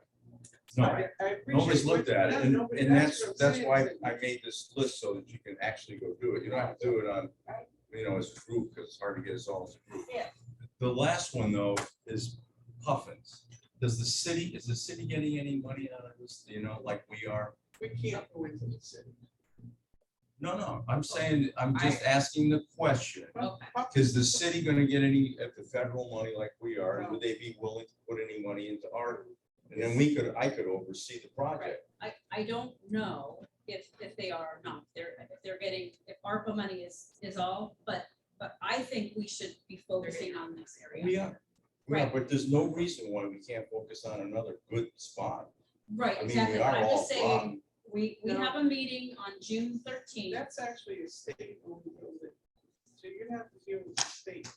No, I appreciate nobody's looked what at you've it, done. and, Nobody- and what that's I'm saying why is that- I made this list so that you can actually go do it. You don't have to do it on, as a group, because it's hard to get us all as a group. Yeah. The last one, though, is Puffins. Is the city getting any money out of this, like we are? We can't go into the city. No, I'm saying, I'm just asking the question. Okay. Is the city gonna get any of the federal money like we are? And would they be willing to put any money into our? And then I could oversee the project. I don't know if they are or not, if they're getting, if ARPA money is all, but I think we should be focusing on this area. We are, Right. but there's no reason why we can't focus on another good spot. Right, I mean, exactly, we but are I'm all just saying, rotten. we No. have a meeting on June 13th. That's actually a state-owned building. So you have to deal with the state.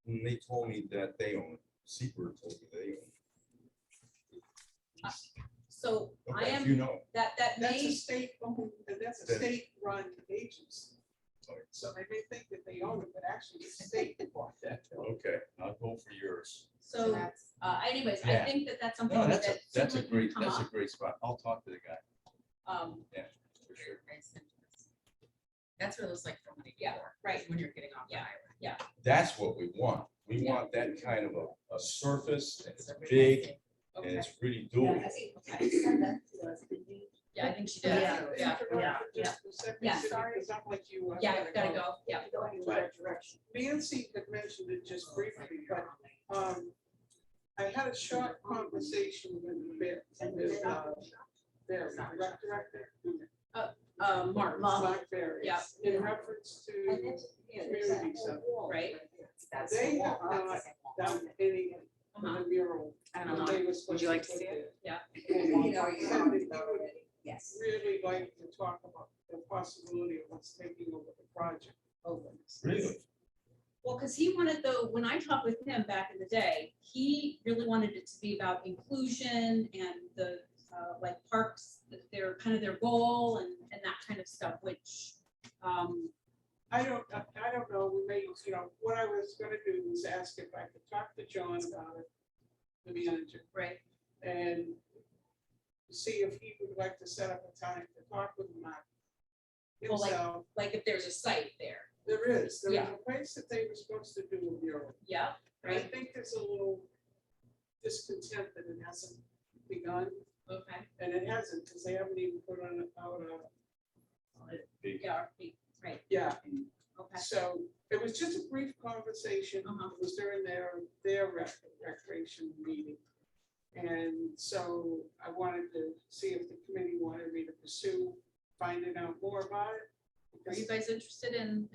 And they told me that they own it. Seabird told me they own So it. I Okay, if am, you know. that That's a may, state-owned, and that's a Then- state-run agency. So they may think that they own it, but actually the state bought that building. Okay, I'll go for yours. so, that's- anyways, I Yeah. think that's something No, that that's a certainly great, can come up. spot. I'll talk to the guy. Yeah, For sure. That's what it looks like from when Yeah, right. when you're getting off the Yeah. highway. That's what we want. We Yeah. want that kind of a surface, and it's big, and okay, it's really doable. Send that to us, could you? yeah, I think she did, Yeah. yeah, Just a second, Yeah. Cindy, because I'm like you. I've yeah, gotta go, yeah. Going in that direction. Nancy had mentioned it just briefly, but I had a short conversation with their rec director, Mark, Mark Berry, Yeah. in reference to And it's, yeah, there's that community whole center. wall. Right. That's They the have wall. not done any of Uh-huh. the mural. I don't that they know. were supposed you like to put see it? there. You know, And you said talked that he about would already. Yes. really like to talk about the possibility of us taking over the project over. Really? Well, because he wanted when I talked with him back in the day, he really wanted it to be about inclusion and the, like parks, their kind of their goal and that kind of stuff, which, I don't know, we may, what I was gonna do was ask if I could talk to John about it, the manager, right, and see if he would like to set up a time to talk with Mark Well, like- himself. like if there's a site there. There is Yeah. a place that they were supposed to do a mural. Yeah, And I right, think there's a little discontent that it hasn't begun, okay, and it hasn't, because they haven't even put on out a, yeah, right, yeah. okay, So it was just a brief conversation. Uh-huh. It was during their recreation meeting. And so I wanted to see if the committee wanted me to pursue finding out more about it. are you guys interested in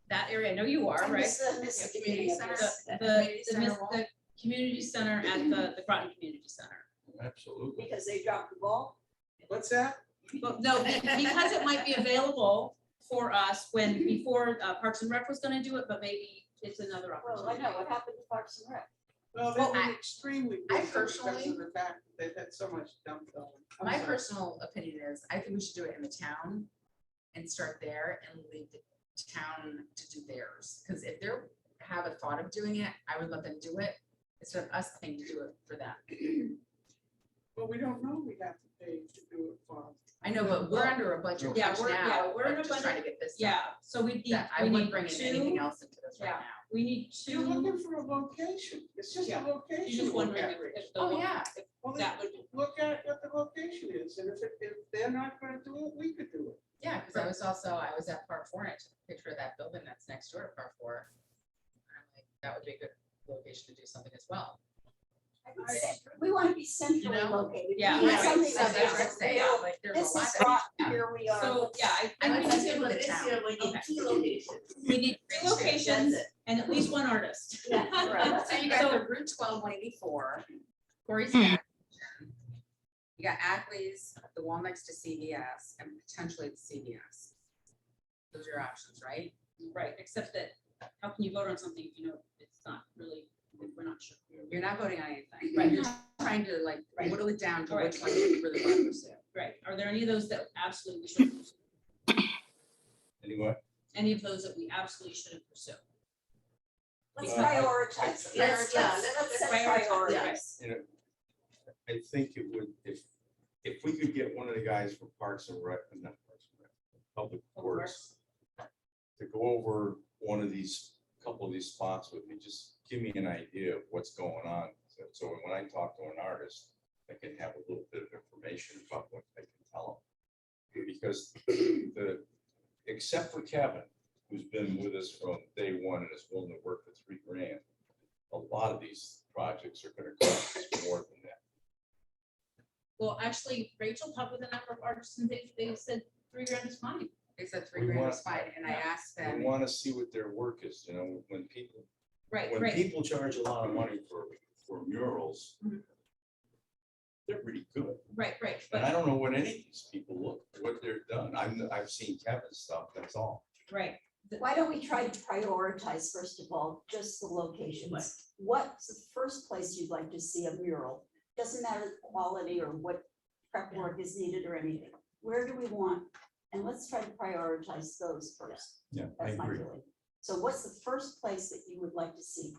that area? I know you are, I right? miss the beginning of this. The community center at the Groton Community Center. Absolutely. Because they dropped the ball. What's that? But no, because it might be available for us before Parks and Rec was gonna do it, but maybe it's another Well, I opportunity. know, what happened to Parks and Rec? Well, Well, they've I- been extremely I busy because personally- of the fact that they've had so much dump going. I'm My sorry. personal opinion is, I think we should do it in the town and start there and leave the town to do theirs. Because if they have a thought of doing it, I would let them do it instead of us paying to do it for them. But we don't know we have to pay to do it for. I know, but we're under a budget Yeah, crunch we're- yeah, now. we're in of a just trying budget- to get this done. Yeah, so we need, That I we wouldn't need bring in anything else into this windows right Yeah. now. We need You're two. looking for a location. It's just a Yeah. location. You're just to look wondering at. if the. Oh, yeah. Well, that then look at what the location is, and if they're not gonna do it, we could do it. Yeah, because I was at Part 4 and I took a picture of that building that's next door to Part 4. And I'm like, that would be a good location to do something as well. We want to be centrally know? located. Yeah. We need Right. something So that's that's what I just say, real. like, there's This a lot is that. not, here we are. So, yeah, I I think like we to need do to- it This town. year we need Okay. 2 locations. we need two locations That's it. and at least one artist. Yeah, right. So you got the Route 12 184, Corey's Gas Station. You got Ackley's, the one next to CVS, and potentially the CVS. Those are your options, right? Right, except that, how can you vote on something if you know it's not really, if we're not sure? You're not voting on anything. Right. You're just trying to like Right. whittle it down to All right. which one you really want to pursue. Right, are there any of those that absolutely should pursue? Anyway, Any of those that we absolutely shouldn't pursue? Let's Yeah. prioritize. them. Let's- yeah, Let's set prioritize, priorities. you know, I think it would, if we could get one of the guys from Parks and Rec, not Parks and Rec, Public Works, to go over one of these, couple of these spots with me, just give me an idea of what's going on. So when I talk to an artist, I can have a little bit of information about what I can tell them. Because except for Kevin, who's been with us from day one and is willing to work for $3,000, a lot of these projects are gonna cost us more than that. Well, actually, Rachel talked with a number of artists and they said $3,000 is fine. They said We $3,000 want- is fine, and I Yeah. asked We them, wanna see what their work is, you know, when people Right. people charge a lot of money for murals, Mhm. they're pretty good. Right, But I but, don't know what any of these people what they're done. I've seen Kevin's stuff, that's all. right, Why don't we try to prioritize, first of all, just the locations? What's the first place you'd like to see a mural? Doesn't matter the quality or what prep work is needed or anything. Where do we want? And let's try to prioritize those first. Yeah, I That's my agree. feeling. So what's the first place that you would like to see?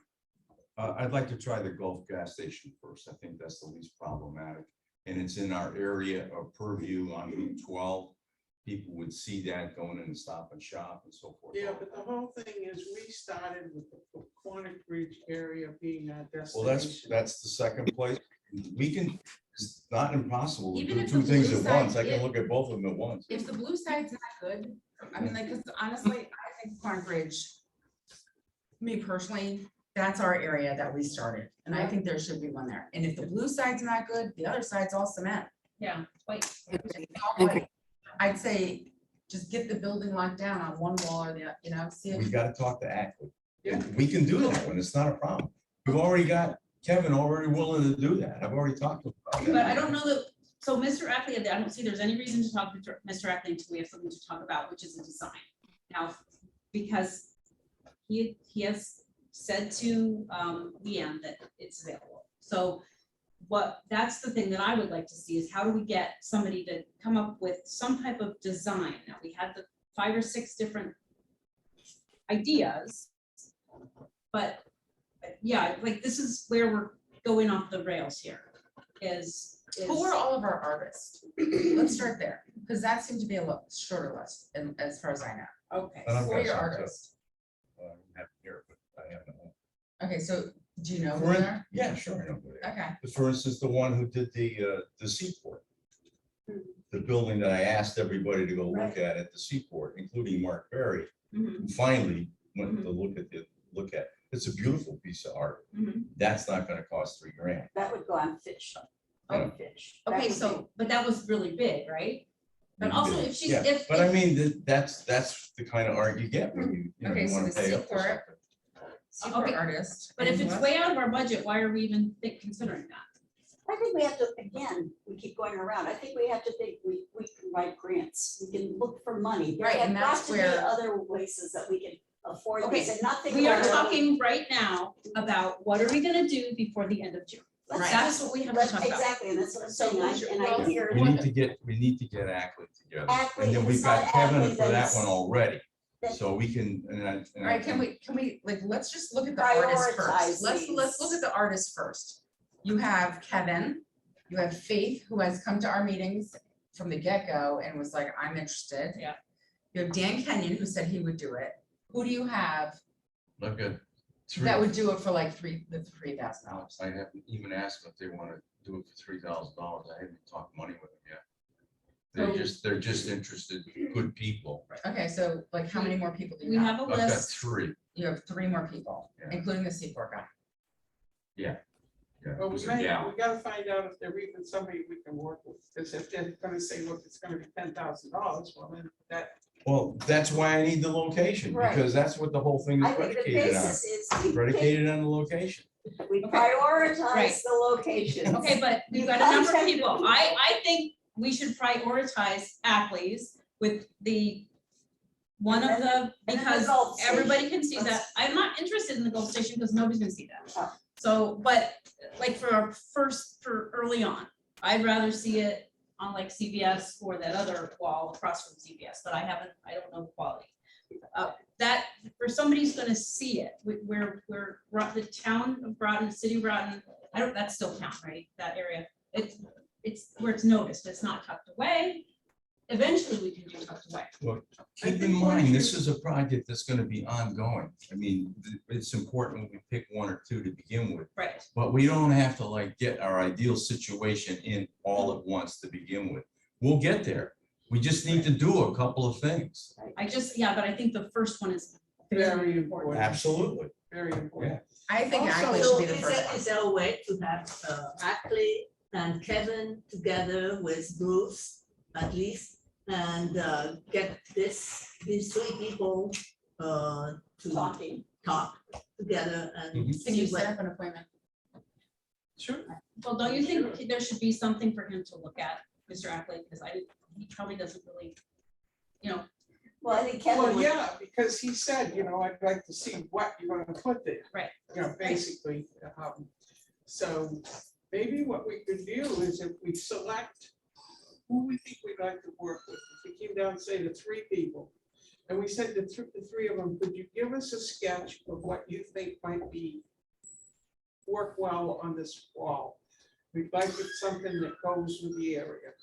I'd like to try the Gulf gas station first. I think that's the least problematic. And it's in our area of purview on Route 12. People would see that going in and Stop and Shop and so forth. Yeah, but the whole thing is, we started with the Quantic Bridge area being our Well, destination. that's the second place. We can, it's not impossible to Even do if two the things blue at side once. I can is- look at both of them at once. if the blue side's not good, I mean, like, 'cause honestly, I think Corn Bridge, me personally, that's our area that we started, and I think there should be one there. And if the blue side's not good, the other side's all cement. yeah, like, I'd say, just get the building locked down on one wall or the, you know, see We if. gotta talk to Ackley. And we can do that one. It's not a problem. We've already got Kevin already willing to do that. I've already talked to him about that. but I don't know that, so Mr. Ackley, I don't see there's any reason to talk to Mr. Ackley until we have something to talk about, which is a design. Now, because he has said to Leanne that it's available. So that's the thing that I would like to see is how do we get somebody to come up with some type of design? Now, we had the 5 or 6 different ideas. But yeah, like this is where we're going off the rails here is. Who are all of our artists? Let's start there, because that seemed to be a shorter list, and as far as I know. Okay. And I've Who got are your some, too. artists? I don't have it here, but I have them. Okay, so do you know who For they in- are? Yeah, sure. I know who they are. Okay, For instance, the one who did the Seaport. The building that I asked everybody to go look at the Seaport, including Mark Berry, Mhm, who finally went to look at. It's a beautiful piece of art. mhm. That's not gonna cost $3,000. That would go on Fish. Yeah. On Fish. That Okay, would so, but that was really big, right? But also if she's, Yeah, if, but I mean, that's the kind of art you get when you know, Okay, you so wanna the pay up for Seaport- something. Seaport Okay, artist. but if and it's who way out of our budget, why are we even considering that? I think we have to, again, we keep going around. I think we have to think we can write grants. We can look for money. There Right, have and got that's to be where- other places that we can afford Okay, this and nothing. We are more- talking right now about what are we gonna do before the end of June? Let's That's just- what we have to let's- talk about. Exactly, and that's what I'm So saying. what's your- And I well, hear. We need to get Ackley together. Ackley, And then if we've it's not got Kevin Ackley, for then that it's- one already. then- So we can, All right, can we, like, let's just look at the artists Prioritize first. Let's look at the artists first. You have Kevin, you have Faith, who has come to our meetings from the get-go and was like, I'm interested. Yeah. You have Dan Kenyon, who said he would do it. Who do you have Look at. That would do it for like $3,000. I haven't even asked them if they want to do it for $3,000. I haven't talked money with them yet. They're just interested, good people. Okay, so like how many more people do We you have have? a I've got list. 3. You have 3 more people, Yeah. including the Seaport guy. Yeah. Well, we It's a gal. gotta find out if they're even somebody we can work with, because if they're gonna say, look, it's gonna be $10,000, well, then that, Well, that's why I need the location, Right. because that's what the whole thing I is think the predicated on. basis is we Predicated on the location. we Okay. prioritize Right. the location. Okay, but we've got a number of people. I think we should prioritize Ackley's with one of the, And then the because Gulf everybody can see Station. that. I'm not interested in the Gulf Station because nobody's gonna see that. Oh. So, but like for early on, I'd rather see it on like CVS or that other wall across from CVS, but I don't know the quality. That, for somebody who's gonna see it, we're the town of Groton, the city of Groton, that's still count, right? That area, it's where it's noticed, it's not tucked away. Eventually, we can do tucked away. Well, I keep in think what mind, you- this is a project that's gonna be ongoing. I mean, it's important we pick 1 or 2 to begin with. Right. But we don't have to like get our ideal situation in all at once to begin with. We'll get there. We just need to do a couple of things. But I think the first one is Very very important. important. Absolutely. very important. I think Also- Ackley So should be the first one. is there a way to have Ackley and Kevin together with Bruce at least? And get these 3 people to Talking. talk together and Mhm. Can you see set what. up an appointment? Sure. Well, don't you think there should be something for him to look at, Mr. Ackley, because he probably doesn't really, Well, I think Kevin Well, would. yeah, because he said, I'd like to see what you're gonna put there. Right. Basically, so maybe what we could do is if we select who we think we'd like to work with, if we came down, say, to 3 people, and we said to the 3 of them, could you give us a sketch of what you think might work well on this wall? We'd like it something that goes with the area.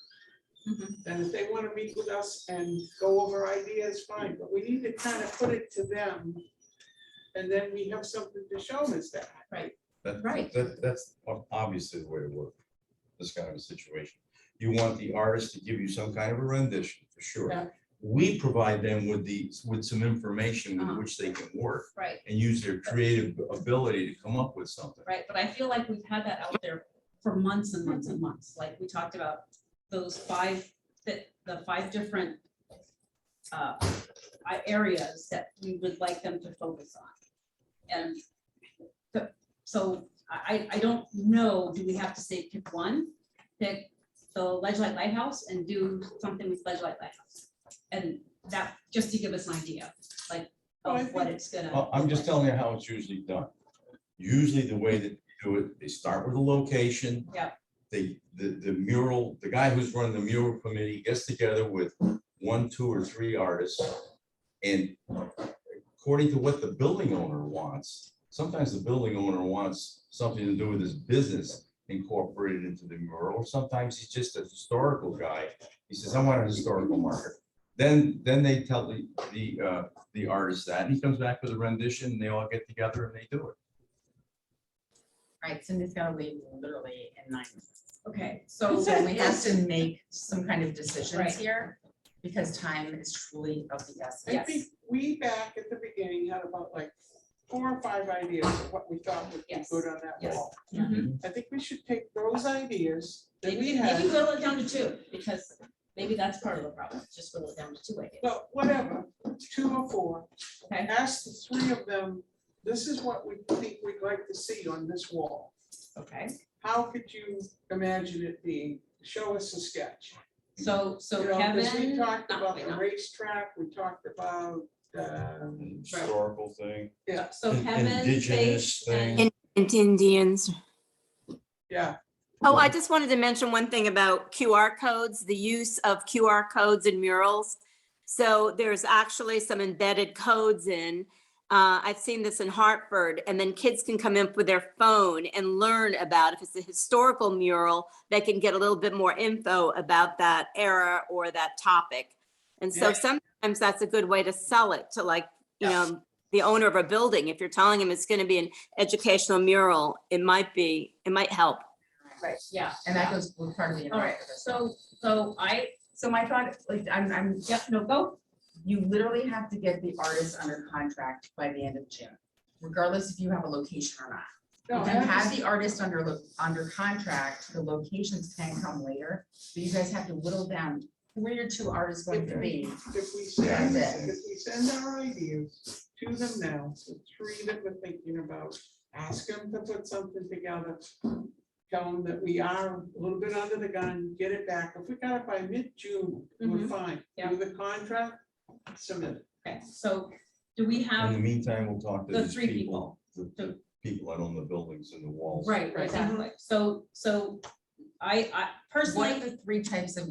Mhm. And if they want to meet with us and go over ideas, fine, but we need to kind of put it to them. And then we have something to show them as that. Right. That's obviously the way to work this kind of a situation. You want the artist to give you some kind of a rendition, for sure. Yeah. We provide them with some information with Uh-huh. which they can work right, and use their creative ability to come up with something. right, but I feel like we've had that out there for months and months and months, like we talked about those 5, the 5 different areas that we would like them to focus on. And so I don't know, do we have to say pick one, pick the Ledgelight Lighthouse and do something with Ledgelight Lighthouse? And that, just to give us an idea, like, of what it's gonna. Well, I'm just telling you how it's usually done. Usually the way that they do it, they start with a location. Yep. The mural, the guy who's running the mural committee gets together with 1, 2, or 3 artists. And according to what the building owner wants, sometimes the building owner wants something to do with his business incorporated into the mural, or sometimes he's just a historical guy. He says, I want a historical marker. Then they tell the artist that, and he comes back with a rendition, and they all get together and they do it. Right, Cindy's gotta leave literally in 9 minutes. Okay, so. So we have to make some kind of Right. decisions here, because time is truly of the essence. I think we back at the beginning had about like 4 or 5 ideas of what we thought would be Yes. good on that Yes. wall. Mhm. I think we should take those ideas that we Maybe had, whittle it down to 2, because maybe that's part of the problem, just whittle it down to 2 ideas. well, whatever, 2 or 4. Okay. Ask the 3 of them, this is what we think we'd like to see on this wall. Okay, How could you imagine it being? Show us a sketch. so You know, 'cause Kevin. we talked no, about wait, the no. racetrack, we talked about, Historical thing. yeah, So Kevin, Indigenous Faith, and thing. Indians. yeah. Oh, I just wanted to mention one thing about QR codes, the use of QR codes in murals. So there's actually some embedded codes in. I've seen this in Hartford, and then kids can come in with their phone and learn about, if it's a historical mural, they can get a little bit more info about that era or that topic. And so Yeah. sometimes that's a good way to sell it to, like, you Yeah. know, the owner of a building. If you're telling him it's gonna be an educational mural, it might help. Right. Yeah. And that goes with part of the All right, interactive. as well. so my thought, like, I'm, yep, no, go. you literally have to get the artist under contract by the end of June, regardless if you have a location or not. No, If I you have understand. the artist under contract, the locations can come later, but you guys have to whittle down who are your two artists going to be. If we send, That's if we send our ideas to them now, the three that we're thinking about, ask them to put something together. Tell them that we are a little bit under the gun, get it back. If we got it by mid-June, we're Mhm. fine. Yeah. Do the contract, submit it. Okay, so do we In have, the meantime, we'll talk to the these three people, the people that own the buildings and the walls. right, exactly. So I What personally, are the three types of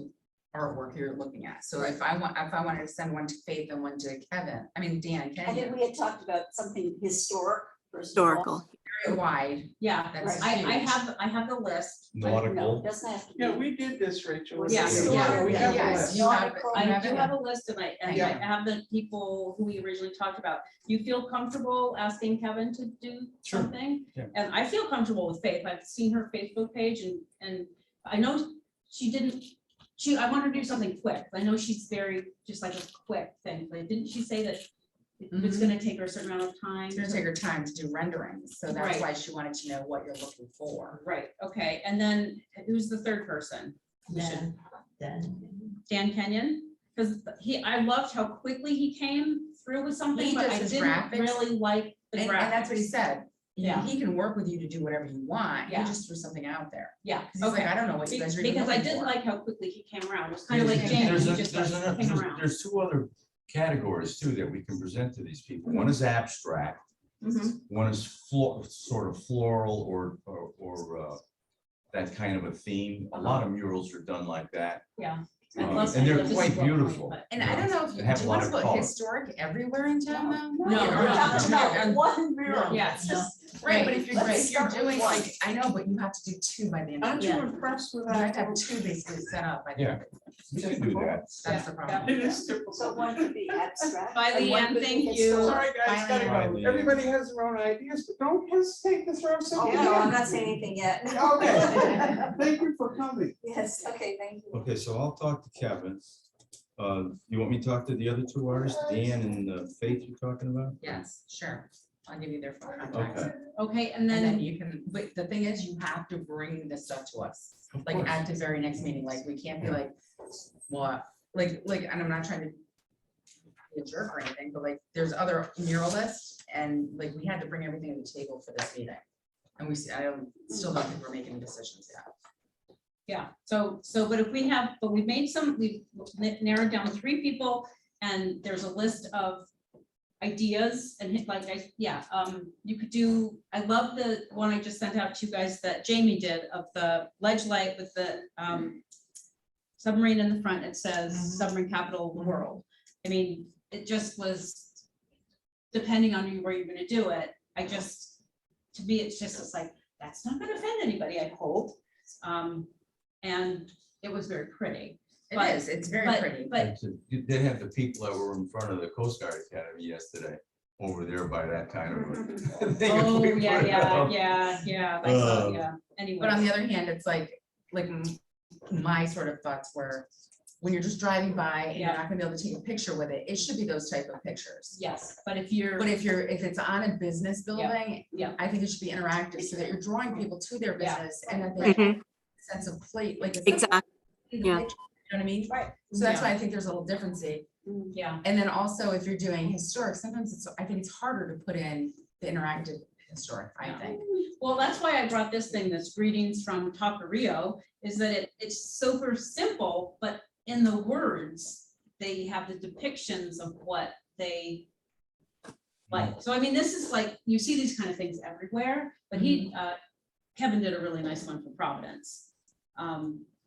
artwork you're looking at? So if I wanted to send one to Faith and one to Kevin, Dan, I can think you? we had talked about something historic first of all. Historical. Very wide, yeah, that's I huge. have the list. No, Nautical, doesn't have to be. Yeah, we did this, Rachel. Yeah. We have a Yes, list. you have, I you have do it. have a list and I Thank you. have the people who we originally talked about. Do you feel comfortable asking Kevin to do Sure. something? Yeah. And I feel comfortable with Faith. I've seen her Facebook page and I know I want her to do something quick. I know she's very, just like a quick thing, but didn't she say that it's gonna take her a certain amount of time? It's gonna take her time to do renderings, so that's Right. why she wanted to know what you're looking for. Right, okay, and then who's the third person? Dan Kenyon? Because I loved how quickly he came through with something, He but does I his didn't graphics. really like the And graphics. that's what he said. Yeah. He can work with you to do whatever you want. He Yeah. just threw something out there. Yeah, 'Cause he's like, okay. I don't know what you guys are even Because I looking did for. like how quickly he came around. It was kind of like James, There's he a- just there's like another- came there's- around. There's two other categories too that we can present to these people. One is abstract, Mhm. one is sort of floral or that kind of a theme. A lot of murals are done like that. Yeah. And they're quite beautiful. And I don't know if you, They have do a you lot want to of put color. historic everywhere in town though? No, Or just- No, one mural. Yeah. It's just, Right, but if you're Let's start with doing one. like, I know, but you have to do two by the end of Aren't the you year. impressed with You have to that? have two basically set up. I Yeah. think. We can do that. That's the problem. It is typical. so one could be abstract. Bye, and one Leanne, could be thank you. historic. Sorry, guys, gotta Bye, go. Leanne. Everybody has their own ideas, but don't hesitate to throw Oh, something. no, I'm in. not saying anything yet. Okay, thank you for coming. Yes, okay, thank you. Okay, so I'll talk to Kevin. You want me to talk to the other two artists, Dan and Faith you're talking about? Yes, sure. I'll give you their phone contacts. Okay. Okay, and And then then, you can, but the thing is, you have to bring this stuff to us, Of like course. at the very next meeting, like, we can't be like, what, and I'm not trying to be a jerk or anything, but like, there's other muralists, and like, we had to bring everything to the table for this meeting. And still don't think we're making decisions yet. yeah, but if we have, but we've narrowed down 3 people and there's a list of ideas and you could do, I love the one I just sent out to you guys that Jamie did of the ledge light with the submarine in the front. It says submarine capital of the world. I mean, it just was, depending on where you're gonna do it, to me, it's like, that's not gonna offend anybody, I hope. And it was very pretty. But- It's very pretty. But They have the people that were in front of the Coast Guard Academy yesterday, over there by that kind of. thing. If oh, we put it up. yeah, I saw, yeah, anyway. But on the other hand, it's like my sort of thoughts were, when you're just driving by and you're Yeah. not gonna be able to take a picture with it, it should be those type of pictures. Yes, but if you're, But if it's on a business building, yeah. I think it should be interactive so that you're drawing people to their Yeah. business and that they have Mhm. a sense of plate, like. a sense of Exactly. the Yeah. picture, You know what I mean? Right. So that's Yeah. why I think there's a little difference. yeah, And then also if you're doing historic, sometimes I think it's harder to put in the interactive historic, I Yeah. think. well, that's why I brought this thing, this greetings from Taquerio, is that it's super simple, but in the words, they have the depictions of what they like. So I mean, this is like, you see these kind of things everywhere, but Kevin did a really nice one for Providence.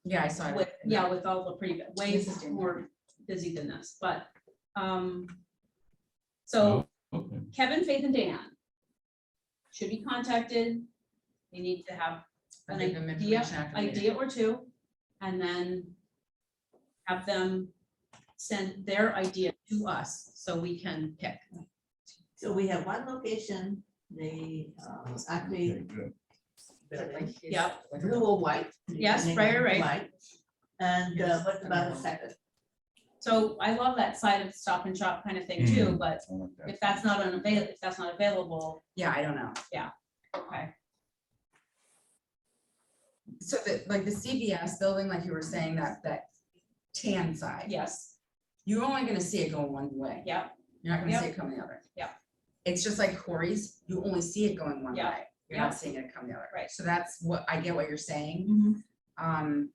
Yeah, I saw it. With all the pretty, way This is more busy than this, but, so Okay. Kevin, Faith and Dan should be contacted. They need to have I'll an give them idea, information after the meeting. idea or two, and then have them send their idea to us so we can pick. So we have one location, the actually Okay, good. building, Yep. blue or white. Yes, depending on right. white. And what about the second? So I love that side of Stop and Shop kind of thing too, Mm. but I like that. if that's not unavailable, if that's not available, Yeah, I don't know. okay. So like the CVS building, like you were saying, that tan side. Yes, You're only gonna see it going one way. yep, You're not gonna see Yep. it coming the other. Yep. It's just like Corey's, you only see it going one Yeah. way. You're not seeing it come the other. Right. So that's what, I get what you're saying. Mhm.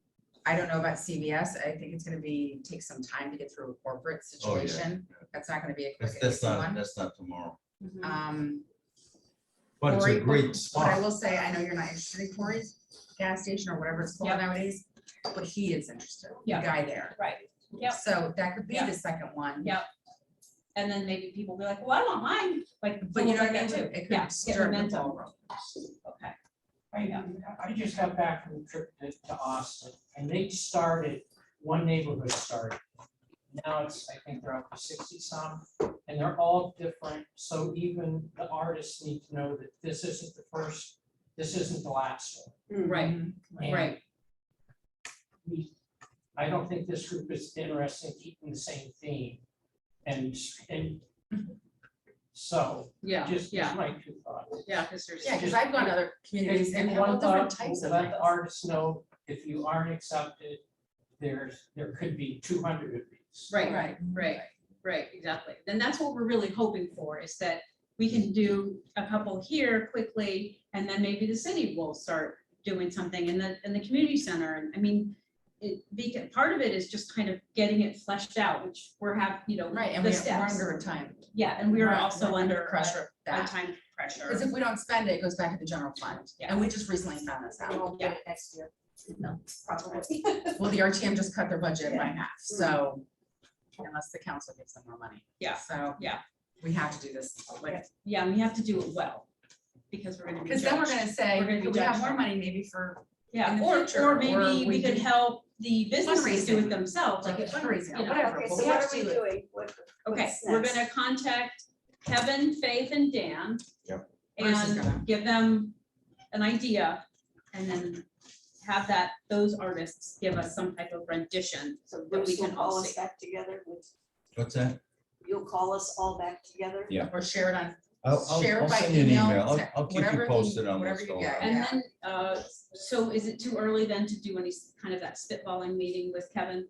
I don't know about CVS. I think it's gonna take some time to get through a corporate Oh, yeah. situation. That's not gonna be a quick and That's easy not, one. that's not tomorrow, But but it's a great I spot. will say, I know you're not interested in Corey's gas station or whatever it's called Yep. nowadays, but he is interested, the Yeah. guy there. Right, Yep. So that could be Yeah. the second one. Yep. And then maybe people be like, well, I want mine, like. But you know what I like mean? that too. It Yeah, could get stir the momentum. ball rolling. Okay, I just got back from a trip to Austin, and they started, one neighborhood started. Now it's, I think they're up to 60 some, and they're all different, so even the artists need to know that this isn't the first, this isn't the last one. right, Mhm. And right, I don't think this group is interested in keeping the same theme, and so, yeah, just yeah, my two thoughts. yeah, because there's. Yeah, because I've gone to other communities and have all different types of Let things. the artists know, if you aren't accepted, there could be 200 of these. Right, right, exactly. Then that's what we're really hoping for, is that we can do a couple here quickly, and then maybe the city will start doing something in the community center. And I mean, part of it is just kind of getting it fleshed out, which we're Right, and the we're steps. under a time. Yeah, and we are We're also under pressure a of that. time pressure. Because if we don't spend it, it goes back to the general fund. Yeah. And we just recently found this We out. won't get it next year. No. Probably. Well, the RTM just cut their budget by half, so unless the council gives them more money. Yeah, So. yeah. We have to do this, like, Yeah, and we have to do it well, because we're gonna be because then we're judged. gonna say, We're gonna be we have judged. more money maybe for Yeah, in the or future, or or maybe we we could do help the businesses do it fundraising, themselves, like like if, fundraising, you or know. whatever. Okay, but so we what have are we to- doing? Okay, What's we're next? gonna contact Kevin, Faith, and Dan. Yep. Bruce is gonna- And give them an idea, and then have those artists give us some type of rendition, So that we Bruce will can all call us see. back together with, What's that? you'll call us all back together? Yeah. Or share it on, I'll share it by send you an email, email. I'll keep you whatever posted on whatever what's you going get. on. And Yeah. then, so is it too early then to do any kind of that spitballing meeting with Kevin?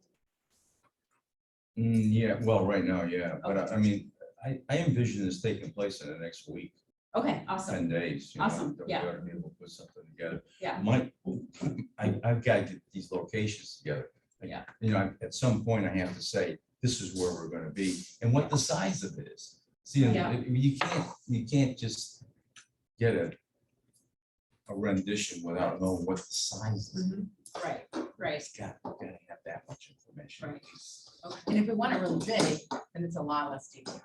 Yeah, well, right now, yeah, but I mean, I envision this taking place in the next week, Okay, awesome, 10 days. you know, Awesome, that we yeah. ought to be able to put something together. Yeah. I've got to get these locations together. Yeah. You know, at some point I have to say, this is where we're gonna be and what the size of it is. See, Yeah. you can't just get a rendition without knowing what the size is. right, right, It's got, we gotta have that much information. Right. And if we want it really big, then it's a lot less detail.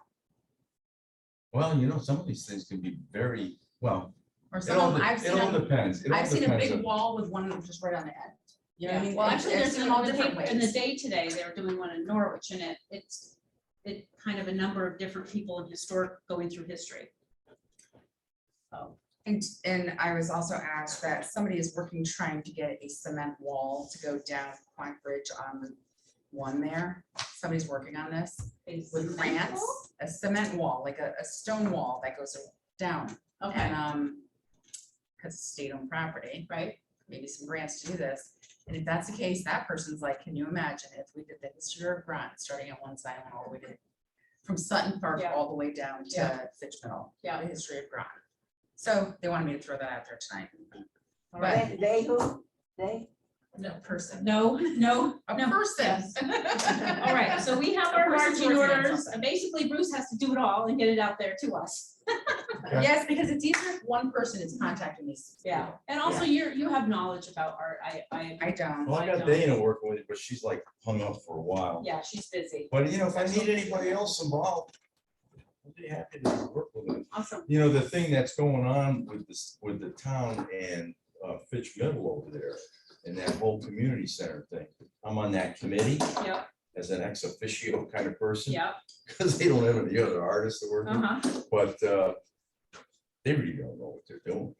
Well, you know, some of these things can be very, well, Or it some all, of them, I've it seen all them, depends. It all I've seen a depends big on- wall with one just right on the end. You know what I yeah. mean? Well, I've- actually, I've there's seen them all different in the ways. day today, they were doing one in Norwich, and it's kind of a number of different people in historic going through history. So, And I was also asked that somebody is working, trying to get a cement wall to go down Quank Bridge on the one there. Somebody's working on this a with cement grants, wall? a cement wall, like a stone wall that goes down. Okay, And, because it's state-owned property, right, maybe some grants to do this. And if that's the case, that person's like, can you imagine if we did the history of Groton, starting at one side and all the way to, from Sutton Park Yeah. all the way down Yeah. to Fitch Middle, yeah, the history of Groton. So they wanted me to throw that out there tonight. all But- right. They who? They? No person. No, no, A no. person. yes. All right, so we have our A person's marching working on orders, something. basically Bruce has to do it all and get it out there to us. Yes, because it's easier if one person is contacting these. Yeah, people. and also you have knowledge about art, I don't. Well, I got Dana working with it, but she's like hung up for a while. yeah, she's busy, But you know, if I need anybody else involved, I'll be happy to work with them. awesome, You know, the thing that's going on with this, with the town and Fitch Middle over there and that whole community center thing, I'm on that committee. yeah, as an ex officio kind of person. Yeah, Because they don't have any other artists to work with, uh-huh. but they really don't know what they're doing.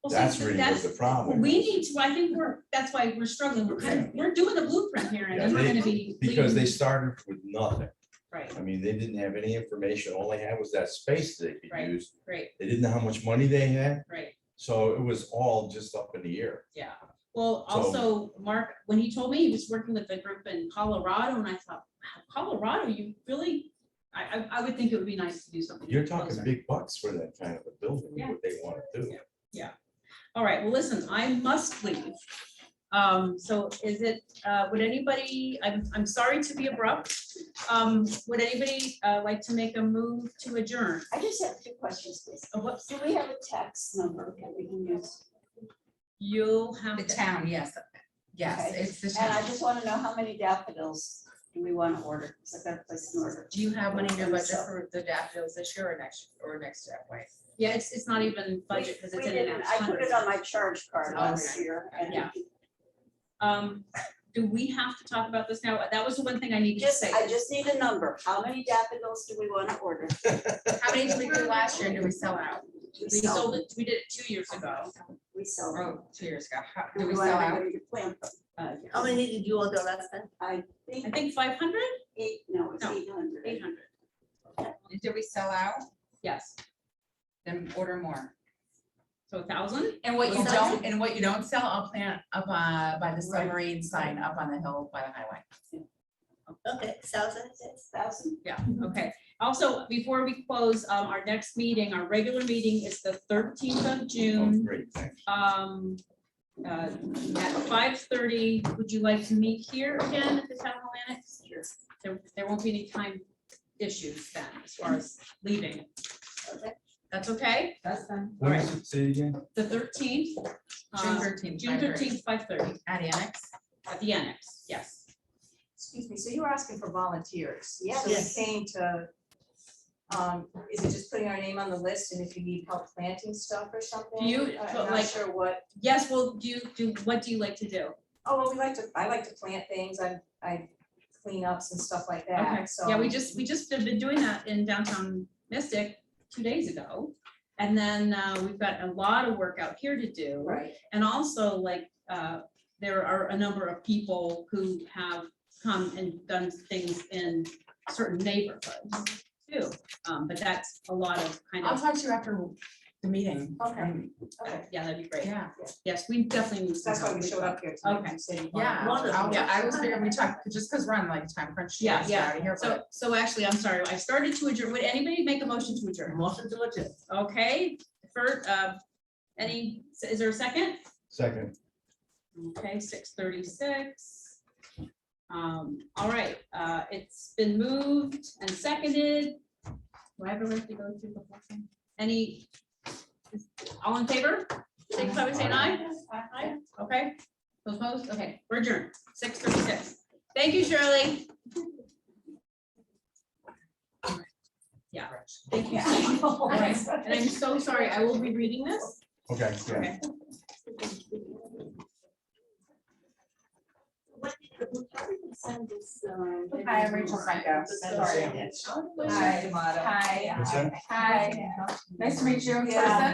Well, see, That's really what the problem we is. need to, I think that's why we're struggling. We're doing the blueprint here and Yeah, then we're they- gonna be. Because they leaving- started with nothing. Right, I mean, they didn't have any information. All they had was that space they could Right. use. right, They didn't know how much money they had, right. so it was all just up in the air. Yeah, well, So- also, Mark, when he told me he was working with a group in Colorado, and I thought, wow, Colorado, you really, I would think it would be nice to do something. You're talking closer. big bucks for that kind of a building, Yeah. what they want to do. All right, well, listen, I must leave. So is it, would anybody, I'm sorry to be abrupt. Would anybody like to make a move to adjourn? I just have two questions, please. What, Do we have a tax number that we can use? you'll have. The to- town, yes, yes, Okay. it's the And I town. just want to know how many daffodils do we want to order? Because I've got to place an order. Do you have money in your budget So- for the daffodils this year or next FY? Yeah, it's not even budget because We it's in didn't, an I put it on my charge card last Okay. year and Yeah. Do we have to talk about this now? That was the one thing I needed to say. I just need a number. How many daffodils do we want to order? How many did we do last year and did we sell out? We sold it, we did it 2 years ago. We sell them. Oh, 2 years ago. How, Do did we we want sell out? everybody to plant them? How many did you order last time? I I think think 500, it's No, 800. 800, Did we sell out? yes. Then order more. So 1,000? And what you Well, don't, and what you don't sell, I'll plant up by the submarine sign up on the hill by the highway. Okay, 1,000, yes. 1,000? Yeah, okay. Also, before we close, our next meeting, our regular meeting is the 13th of Oh, June. great, thanks. At 5:30, would you like to meet here again at the town hall annex? There won't be any time issues then, as far as leaving. Okay. That's okay? That's done. What is it, say it again? The 13th? June 13th. June 13th, 5:30, At the annex. at the annex, yes. Excuse me, so you were asking for volunteers? Yes. So we came to, is it just putting our name on the list and if you need help planting stuff or something? Do you- I'm like- not sure what, Yes, well, what do you like to do? oh, well, I like to plant things, I clean ups and stuff like Okay, that, so. yeah, we just have been doing that in downtown Mystic 2 days ago. And then we've got a lot of work out here to do. Right, And also like, there are a number of people who have come and done things in certain neighborhoods too. But that's a lot of kind I'll of, talk to you after the meeting. okay, okay. yeah, that'd be great. Yeah. Yes, we definitely need some That's why help we with showed that. up here tonight. Okay. You said you Yeah, wanted- I was figuring we talked, just because we're on like time crunch. Yeah, to get yeah. out of here, but- So actually, I'm sorry, I started to adjourn. Would anybody make a motion to adjourn? Motion to adjourn. Okay, first, is there a second? Second. Okay, 6:36. All right, it's been moved and seconded. Do I have a right to go through the whole thing? Any, all in favor? Signify by saying aye. Aye, okay. Those opposed? Okay, we're adjourned, 6:36. Thank you, Shirley. Yeah, thank you so much. All right, and I'm so sorry, I will be reading this. Okay, yeah. Okay. Hi, I'm Rachel Franco. Sorry. Hi. Hi. What's that? Hi. Nice to meet you in Yeah. person.